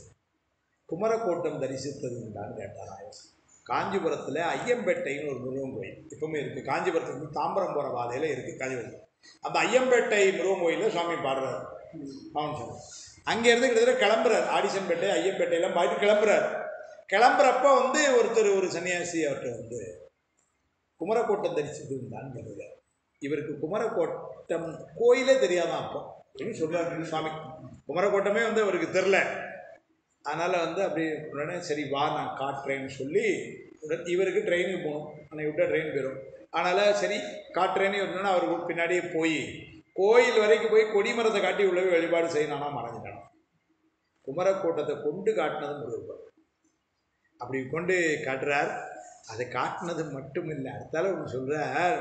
குமரக்கோட்டம் தரிசித்தது உண்டான்னு கேட்டாராம். காஞ்சிபுரத்தில் ஐயம்பேட்டைன்னு ஒரு முருகன் கோயில் இப்பவுமே இருக்குது. காஞ்சிபுரத்துக்கு தாம்பரம் போகிற பாதையில் இருக்குது காஞ்சிபுரத்தில். அந்த ஐயம்பேட்டை முருகன் கோயிலில் சுவாமி பாடுறார். அவன் சொன்னார், அங்கேருந்து கிட்டத்தட்ட கிளம்புறார். ஆடிசன்பேட்டை ஐயம்பேட்டையெல்லாம் பார்த்துட்டு கிளம்புறார். கிளம்புறப்போ வந்து ஒரு சன்னியாசி அவர்கிட்ட வந்து குமரக்கோட்டம் தரிசித்தது உண்டான்னு கேட்குறார். இவருக்கு குமரக்கோட்டம் கோயிலே தெரியாதான் அப்போ அப்படின்னு சொல்கிறார் சுவாமி. குமரக்கோட்டமே வந்து அவருக்கு தெரில. அதனால் வந்து அப்படி உடனே சரி வா நான் காட்டுறேன்னு சொல்லி இவருக்கு ட்ரெயினுக்கு போகணும். அன்னை விட்டால் ட்ரெயின் போயிடும். அதனால் சரி காட்டுறேன்னு வரணுன்னா அவருக்கு பின்னாடியே போய் கோயில் வரைக்கும் போய் கொடிமரத்தை காட்டி உள்ளவே வழிபாடு செய்யணும்னா மறைஞ்சிட்டானோ. குமரக்கோட்டத்தை கொண்டு காட்டினது முருகன். அப்படி கொண்டு காட்டுறார். அதை காட்டினது மட்டும் இல்லை, அடுத்தால ஒன்று சொல்கிறார்.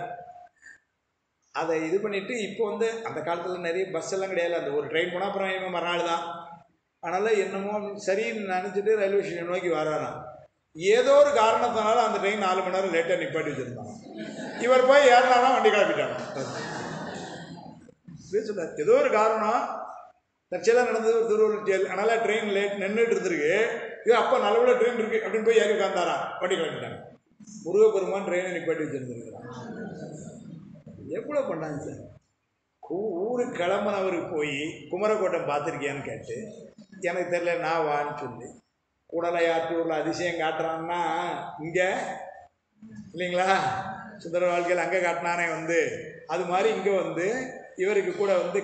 அதை இது பண்ணிவிட்டு இப்போ வந்து அந்த காலத்தில் நிறைய பஸ் எல்லாம் கிடையாது. அந்த ஒரு ட்ரெயின் போனால் அப்புறம் இவன் மறுநாள் தான். அதனால் என்னமோ சரின்னு நினச்சிட்டு ரயில்வே ஸ்டேஷன் நோக்கி வராராம். ஏதோ ஒரு காரணத்தினால அந்த ட்ரெயின் 4 மணி நேரம் லேட்டாக நிப்பாட்டி வச்சுருந்தாங்க. இவர் போய் ஏறினாலும் வண்டி கிளப்பிட்டாங்க. சொல்கிறார், ஏதோ ஒரு காரணம் தற்செயலாக நடந்தது ஒரு திருவள்ளூர் ஜெயில். அதனால் ட்ரெயின் லேட் நின்றுட்டு இருந்திருக்கு. இது அப்போ நல்ல ட்ரெயின் இருக்குது அப்படின்னு போய் ஏறி உட்காந்தாரா, வண்டி கிளம்பிட்டாங்க. முருகப்பெருமான் ட்ரெயினை நிப்பாட்டி வச்சுருந்துருக்கிறான். எவ்வளோ பண்ணாங்க சார். ஊருக்கு கிளம்புனவருக்கு போய் குமரக்கோட்டம் பார்த்துருக்கியான்னு கேட்டு எனக்கு தெரியல நான் வான்னு சொல்லி கூடலையாற்றூரில் அதிசயம் காட்டுறான்னா இங்கே இல்லைங்களா, சுந்தர வாழ்க்கையில் அங்கே காட்டினானே வந்து அது மாதிரி இங்கே வந்து இவருக்கு கூட வந்து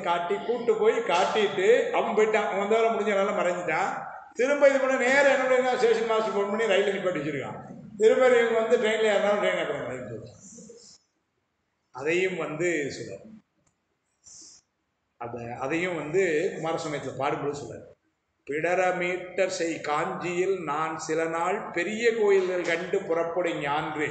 கூட்டு போய் காட்டிட்டு அவன் போயிட்டான். அவன் வந்தவரை முடிஞ்சனால மறைஞ்சிட்டான். திரும்ப இது பண்ண நேரம் என்ன பண்ணி ஸ்டேஷன் மாஸ்டர் ஃபோன் பண்ணி ரயில் நிப்பாட்டி வச்சிருக்கான். திரும்ப இவங்க வந்து ட்ரெயினில் ஏறினாலும் ட்ரெயின் அப்புறம் ரயில் போயிட்டான். அதையும் வந்து சொல்ல அதையும் வந்து குமாரசமயத்தில் பாடும்போது சொல்ல, பிடர மீட்டர் செய் காஞ்சியில் நான் சில நாள் பெரிய கோயில்கள் கண்டு புறப்படும் ஞான்று.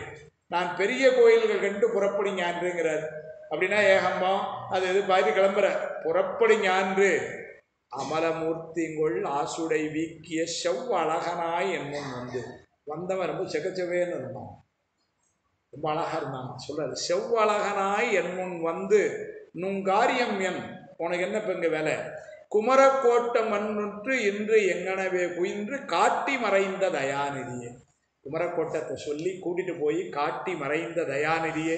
நான் பெரிய கோயில்கள் கண்டு புறப்படும் ஞான்றுங்கிறார். அப்படின்னா ஏகம்பம் அது எது பாதி கிளம்புற புறப்படும் ஞான்று அமலமூர்த்திங்கொள் ஆசுடை வீக்கிய செவ் அழகனாய் என்னும் வந்து வந்தவன் ரொம்ப செக்கச்செவேன்னு இருந்தான், ரொம்ப அழகா இருந்தான். சொல்றாரு, செவ்வழகனாய் என்முன் வந்து நுங்காரியம் என் உனக்கு என்ன இப்போ இங்கே வேலை, குமரக்கோட்டம் மண்ணுற்று இன்று எங்கனவே குயின்று காட்டி மறைந்த தயாநிதியே. குமரக்கோட்டத்தை சொல்லி கூட்டிட்டு போய் காட்டி மறைந்த தயாநிதியே,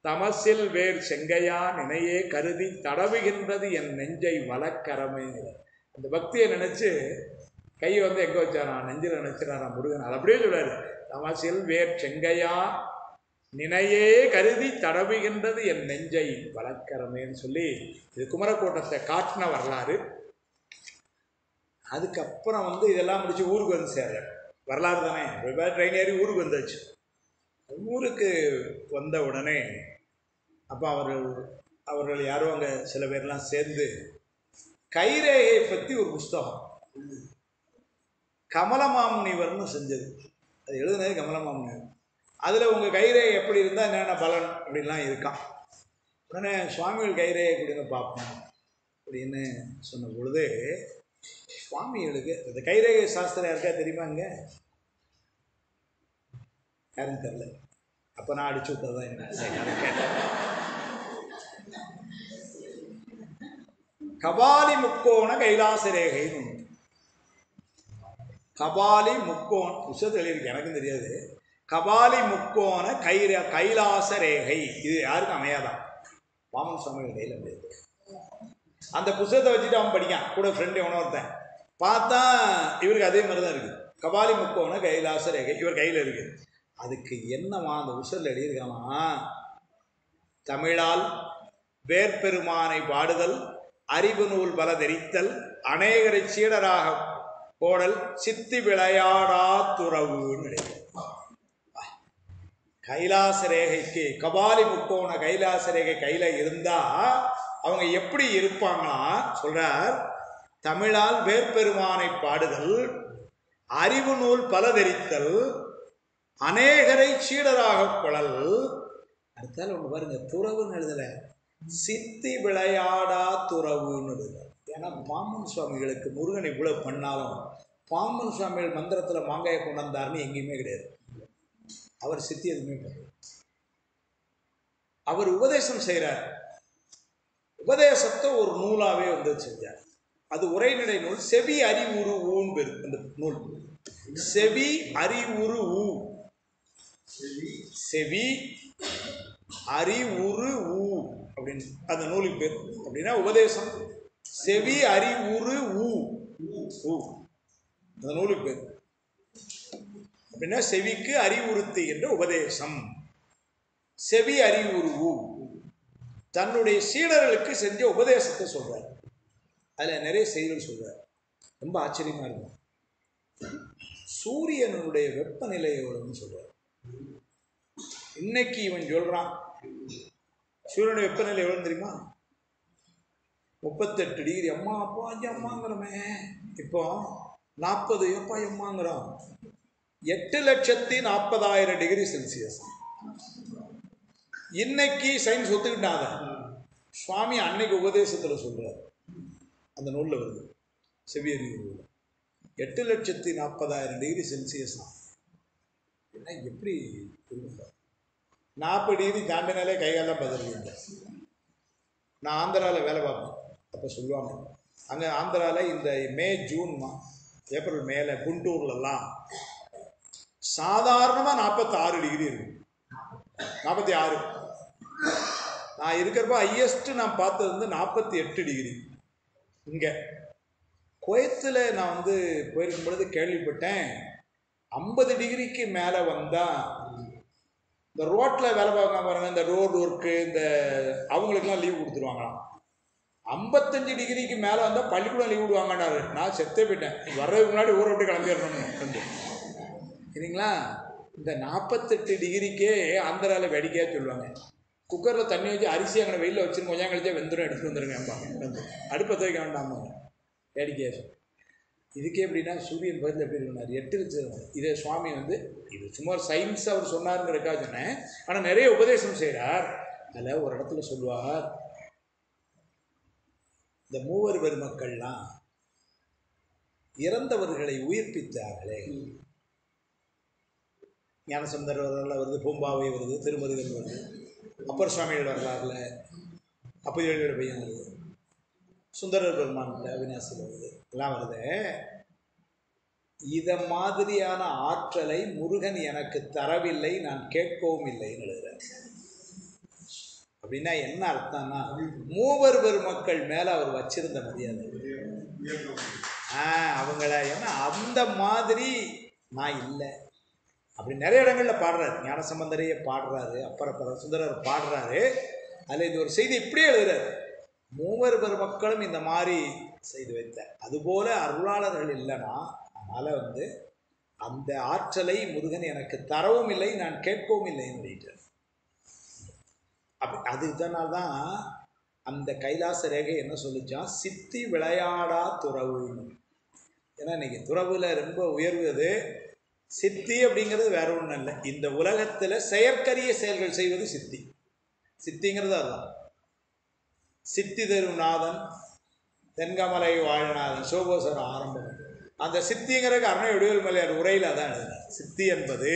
தமசில் வேர் செங்கையா நினையே கருதி தடவுகின்றது என் நெஞ்சை வழக்கரமைங்கிற அந்த பக்தியை நினைச்சு கையை வந்து எங்கே வச்சாரா, நெஞ்சில் நினைச்சிடாரா முருகன். அது அப்படியே சொல்றாரு, தமசில் வேர் செங்கையா நினையே கருதி தடவுகின்றது என் நெஞ்சை வழக்கரமேன்னு சொல்லி இது குமரக்கோட்டத்தை காட்டின வரலாறு. அதுக்கப்புறம் வந்து இதெல்லாம் முடிச்சு ஊருக்கு வந்து சேர்ற வரலாறு தானே. ட்ரெயின் ஏறி ஊருக்கு வந்தாச்சு. ஊருக்கு வந்த உடனே அப்போ அவர்கள் யாரோ அங்கே சில பேர்லாம் சேர்ந்து கைரேகையை பற்றி ஒரு புஸ்தகம் கமலமாமுனிவர்னு செஞ்சது. அது எழுதுனது கமலமாமுனிவர். அதில் உங்கள் கைரேகை எப்படி இருந்தால் என்னென்ன பலன் அப்படின்லாம் இருக்கான். உடனே சுவாமிகள் கைரேகை கொடுங்க பார்ப்போம் அப்படின்னு சொன்ன பொழுது சுவாமிகளுக்கு இந்த கைரேகை சாஸ்திரம் யாருக்கா தெரியுமாங்க? யாரும் தெரியல. அப்போ நான் அடிச்சு விட்டதான் என்ன கேட்டேன். கபாலி முக்கோண கைலாச ரேகைன்னு ஒன்று. கபாலி முக்கோண புத்தகத்தில் எழுதியிருக்கு, எனக்கும் தெரியாது. கபாலி முக்கோண கைலாச ரேகை. இது யாருக்கும் அமையாதான், வாமன் சுவாமிகள் கையில் அமையாது. அந்த புத்தகத்தை வச்சுட்டு அவன் படிக்கான், கூட ஃப்ரெண்டு எவனோ ஒருத்தன் பார்த்தா இவருக்கு அதே மாதிரி தான் இருக்குது. கபாலி முக்கோண கைலாச ரேகை இவர் கையில் இருக்குது. அதுக்கு என்னவா அந்த உசரில் எழுதியிருக்கானா, தமிழால் வேர்பெருமானை பாடுதல், அறிவு நூல் பல தெரித்தல், அநேகரை சீடராக போடல், சித்தி விளையாடா துறவுன்னு எழுதி. கைலாச ரேகைக்கு கபாலி முக்கோண கைலாச ரேகை கையில் இருந்தால் அவங்க எப்படி இருப்பாங்கன்னா சொல்றார், தமிழால் வேர்பெருமானை பாடுதல், அறிவு நூல் பல தெரித்தல், அநேகரை சீடராக கொள்ளல். அடுத்தாலும் ஒன்று பாருங்க, துறவுன்னு எழுதலை, சித்தி விளையாடா துறவுன்னு எழுதலை. ஏன்னா பாம்பன் சுவாமிகளுக்கு முருகன் இவ்வளோ பண்ணாலும் பாம்பன் சுவாமிகள் மந்திரத்தில் மாங்காயை கொண்டு வந்தார்னு எங்கேயுமே கிடையாது. அவர் சித்தி எதுவுமே பண்ணல. அவர் உபதேசம் செய்கிறார். உபதேசத்தை ஒரு நூலாகவே வந்து செஞ்சார். அது உரைநடை நூல். செவி அறிவுரு ஊன்னு பேர் அந்த நூல். செவி அறிவுரு ஊ, செவி அறிவுரு ஊ அப்படின்னு அந்த நூலுக்கு பேர். அப்படின்னா உபதேசம் செவி அறிவுரு ஊ ஊ அந்த நூலுக்கு பேர். அப்படின்னா செவிக்கு அறிவுறுத்து என்ற உபதேசம். செவி அறிவுரு ஊ தன்னுடைய சீடர்களுக்கு செஞ்ச உபதேசத்தை சொல்றார். அதில் நிறைய செய்திகள் சொல்றார். ரொம்ப ஆச்சரியமா இருக்கும். சூரியனுடைய வெப்பநிலை எவ்வளவுன்னு சொல்றார். இன்னைக்கு இவன் சொல்றான் சூரியனுடைய வெப்பநிலை எவ்வளவு தெரியுமா? 38 டிகிரி. அம்மா அப்பா அஞ்சு அம்மாங்கிறமே. இப்போ 40 எப்பா எம்மாங்கிறோம். 8,40,000 டிகிரி செல்சியஸ். இன்னைக்கு சயின்ஸ் ஒத்துக்கிட்டாங்க. சுவாமி அன்னைக்கு உபதேசத்தில் சொல்றார், அந்த நூலில் வருது செவியறி 8,40,000 டிகிரி செல்சியஸ் தான். எப்படி 40 டிகிரி தாண்டினாலே கைகாலாம் பதிலுங்க. நான் ஆந்திராவில் வேலை பார்ப்பேன். அப்போ சொல்லுவாங்க அங்கே ஆந்திராவில் இந்த மே ஜூன் ஏப்ரல் மேலே குண்டூர்லலாம் சாதாரணமாக 46 டிகிரி இருக்கும். 46. நான் இருக்கிறப்ப ஹையஸ்ட்டு நான் பார்த்தது வந்து 48 டிகிரி. இங்கே குவைத்தில் நான் வந்து போயிருக்கும் பொழுது கேள்விப்பட்டேன் 50 டிகிரிக்கு மேலே வந்தால் இந்த ரோட்டில் வேலை பார்க்க பாருங்க, இந்த ரோடு ஒர்க்கு இந்த அவங்களுக்கெல்லாம் லீவ் கொடுத்துருவாங்களாம். 55 டிகிரிக்கு மேலே வந்தால் பள்ளிக்கூடம் லீவ் விடுவாங்கன்னாரு. நான் செத்தே போயிட்டேன். வர்றதுக்கு முன்னாடி ஊரை விட்டு கிளம்பிடணும்னு சரிங்களா. இந்த 48 டிகிரிக்கே ஆந்திராவில் வேடிக்கையாக சொல்லுவாங்க. குக்கரில் தண்ணி வச்சு அரிசி அங்கே வெயிலில் வச்சுன்னு கொஞ்சம் கழிச்சா வெந்துடும், எடுத்துகிட்டு வந்துருங்க. அடுப்பை துவைக்க வேண்டாமா வேடிக்கையாக. இதுக்கே எப்படின்னா சூரியன் பதில் எப்படி இருக்குனார் 8 லட்சம். இதே சுவாமி இது சும்மா சயின்ஸ் அவர் சொன்னாருங்கிறக்காக சொன்னேன். ஆனால் நிறைய உபதேசம் செய்கிறார். அதில் ஒரு இடத்துல சொல்லுவார், இந்த மூவர் பெருமக்கள்லாம் இறந்தவர்களை உயிர்ப்பித்தார்களே. ஞானசம்பந்தர் வரலாறுல வருது, பூம்பாவை வருது, திருமருகல் வருது, அப்பர் சுவாமிகள் வரலாறுல அப்பதியோட பையன் வருது, சுந்தரர் பெருமான்கிட்ட அவிநாசியில் வருது, எல்லாம் வருது. இதை மாதிரியான ஆற்றலை முருகன் எனக்கு தரவில்லை, நான் கேட்கவும் இல்லைன்னு எழுதுறார். அப்படின்னா என்ன அர்த்தம்னா, மூவர் பெருமக்கள் மேலே அவர் வச்சிருந்த மரியாதை அவங்கள ஏன்னா அந்த மாதிரி நான் இல்லை. அப்படி நிறைய இடங்களில் பாடுறாரு. ஞானசம்பந்தரையே பாடுறாரு, அப்பற சுந்தரர் பாடுறாரு. அதில் இது ஒரு செய்தி இப்படியே எழுதுறாரு, மூவர் பெருமக்களும் இந்த மாதிரி செய்து வைத்தார். அதுபோல அருளாளர்கள் இல்லைன்னா அதனால் அந்த ஆற்றலை முருகன் எனக்கு தரவும் இல்லை, நான் கேட்கவும் இல்லைன்னு சொல்லிட்டார். அதனால்தான் அந்த கைலாச ரேகை என்ன சொல்லிச்சான், சித்தி விளையாடா துறவுன்னு. ஏன்னா இன்னைக்கு துறவுல ரொம்ப உயர்வது சித்தி அப்படிங்கிறது வேற ஒன்றும் இல்லை. இந்த உலகத்தில் செயற்கரிய செயல்கள் செய்வது சித்தி. சித்திங்கிறது அதுதான். சித்தி தருநாதன் தென்கமலை வாழநாதன் சோபோசர் ஆரம்பம். அந்த சித்திங்கிறதுக்கு அருணை வடிவேல் மலையார் உரையில் அதான் எழுதினார். சித்தி என்பது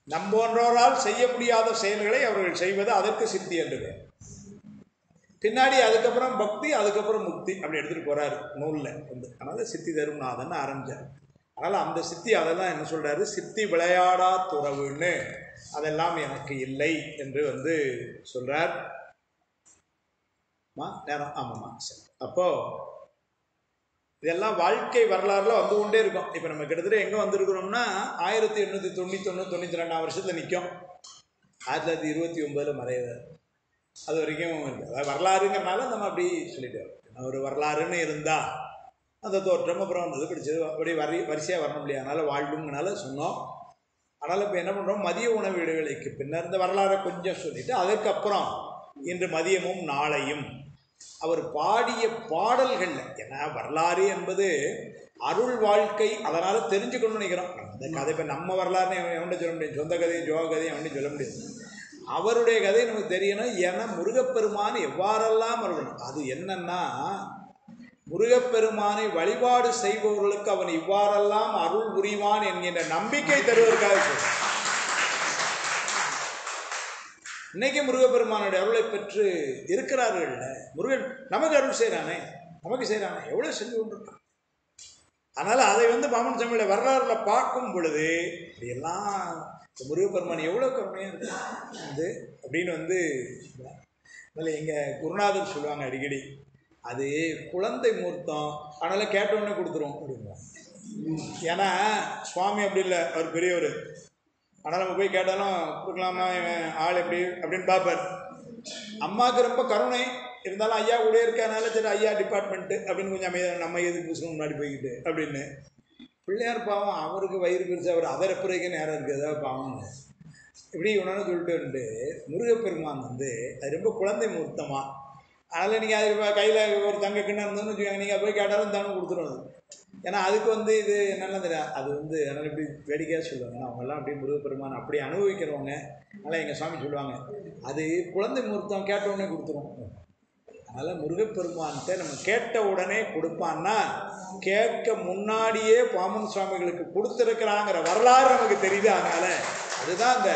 நம்போன்றோரால் செய்ய முடியாத செயல்களை அவர்கள் செய்வது, அதற்கு சித்தி என்று பேர். பின்னாடி அதுக்கப்புறம் பக்தி, அதுக்கப்புறம் முக்தி அப்படி எடுத்துகிட்டு போகிறாரு நூலில் அதனால் சித்தி தரும் நாதன் ஆரம்பித்தார். அதனால் அந்த சித்தி அதெல்லாம் என்ன சொல்கிறாரு, சித்தி விளையாடா துறவுன்னு அதெல்லாம் எனக்கு இல்லை என்று சொல்கிறார். நேரம் ஆமாம்மா சரி. அப்போது இதெல்லாம் வாழ்க்கை வரலாறுல கொண்டே இருக்கும். இப்போ நம்ம கிட்டத்தட்ட எங்கே வந்திருக்கிறோம்னா 1891-92 வருஷத்தில் நிற்கும். 1929 மறைவார். அது வரைக்கும் இருக்குது. அதாவது வரலாறுங்கிறனால நம்ம அப்படி சொல்லிட்டு வரோம். ஒரு வரலாறுன்னு இருந்தால் அந்த தோற்றம் அப்புறம் வந்தது பிடிச்சது அப்படி வரிசையாக வரணும் இல்லையா, அதனால் வாழ்வுங்கனால சொன்னோம். அதனால் இப்போ என்ன பண்ணுறோம், மதிய உணவு இடைவேளைக்கு பின்னர் இந்த வரலாறை கொஞ்சம் சொல்லிவிட்டு அதுக்கப்புறம் இன்று மதியமும் நாளையும் அவர் பாடிய பாடல்களில், ஏன்னா வரலாறு என்பது அருள் வாழ்க்கை, அதனால் தெரிஞ்சுக்கணும்னு நினைக்கிறோம். அந்த கதை இப்போ நம்ம வரலாறுன்னு எவன்ட்டு சொல்ல முடியும், சொந்த கதையும் ஜோக கதையும் எவன்ட்டு சொல்ல முடியாது. அவருடைய கதை நமக்கு தெரியணும். ஏன்னா முருகப்பெருமான் எவ்வாறெல்லாம் வரணும், அது என்னன்னா முருகப்பெருமானை வழிபாடு செய்பவர்களுக்கு அவன் இவ்வாறெல்லாம் அருள் புரிவான் என்கின்ற நம்பிக்கை தருவதற்காக சொல்றான். இன்னைக்கு முருகப்பெருமானுடைய அருளை பெற்று இருக்கிறார்கள். முருகன் நமக்கு அருள் செய்கிறானே, நமக்கு செய்கிறானே, எவ்வளோ செஞ்சு கொண்டிருக்கான். அதனால் அதை பாமன் சாமியோட வரலாறுல பார்க்கும் பொழுது இப்படியெல்லாம் முருகப்பெருமான் எவ்வளோ கருமையாக இருக்கு அப்படின்னு அதில் எங்கள் குருநாதர் சொல்லுவாங்க அடிக்கடி, அது குழந்தை மூர்த்தம், அதனால் கேட்டவுடனே கொடுத்துரும் அப்படிம்போம். ஏன்னா சுவாமி அப்படி இல்லை, அவர் பெரியவர். ஆனால் நம்ம போய் கேட்டாலும் கொடுக்கலாமா, ஆள் எப்படி அப்படின்னு பார்ப்பார். அம்மாவுக்கு ரொம்ப கருணை இருந்தாலும் ஐயா கூட இருக்கனால சரி ஐயா டிபார்ட்மெண்ட்டு அப்படின்னு கொஞ்சம் அமைதியாக நம்ம எதுக்கு புதுசு முன்னாடி போய்கிட்டு அப்படின்னு. பிள்ளையார் பாவம், அவருக்கு வயிறு பெருசு, அவர் அதை ரெப்புரைக்க நேரம் இருக்குது, ஏதாவது பாவம் இப்படி ஒன்று சொல்லிட்டு முருகப்பெருமான் அது ரொம்ப குழந்தை மூர்த்தமாக. அதனால் நீங்கள் அது கையில் ஒரு தங்க கிண்ணம் இருந்ததுன்னு வச்சுக்கோங்க, நீங்கள் போய் கேட்டாலும் தானே கொடுத்துரும் அது. ஏன்னா அதுக்கு இது என்னென்ன தெரியாது, அது அதனால் இப்படி வேடிக்கையாக சொல்லுவாங்க. அவங்கெல்லாம் அப்படியே முருகப்பெருமான் அப்படி அனுபவிக்கிறவங்க. அதனால் எங்கள் சுவாமி சொல்லுவாங்க, அது குழந்தை மூர்த்தம் கேட்ட உடனே கொடுத்துரும். அதனால் முருகப்பெருமான்கிட்ட நம்ம கேட்ட உடனே கொடுப்பான்னா, கேட்க முன்னாடியே பாமன் சுவாமிகளுக்கு கொடுத்துருக்கிறாங்கிற வரலாறு நமக்கு தெரியுது. அதனால் அதுதான் அந்த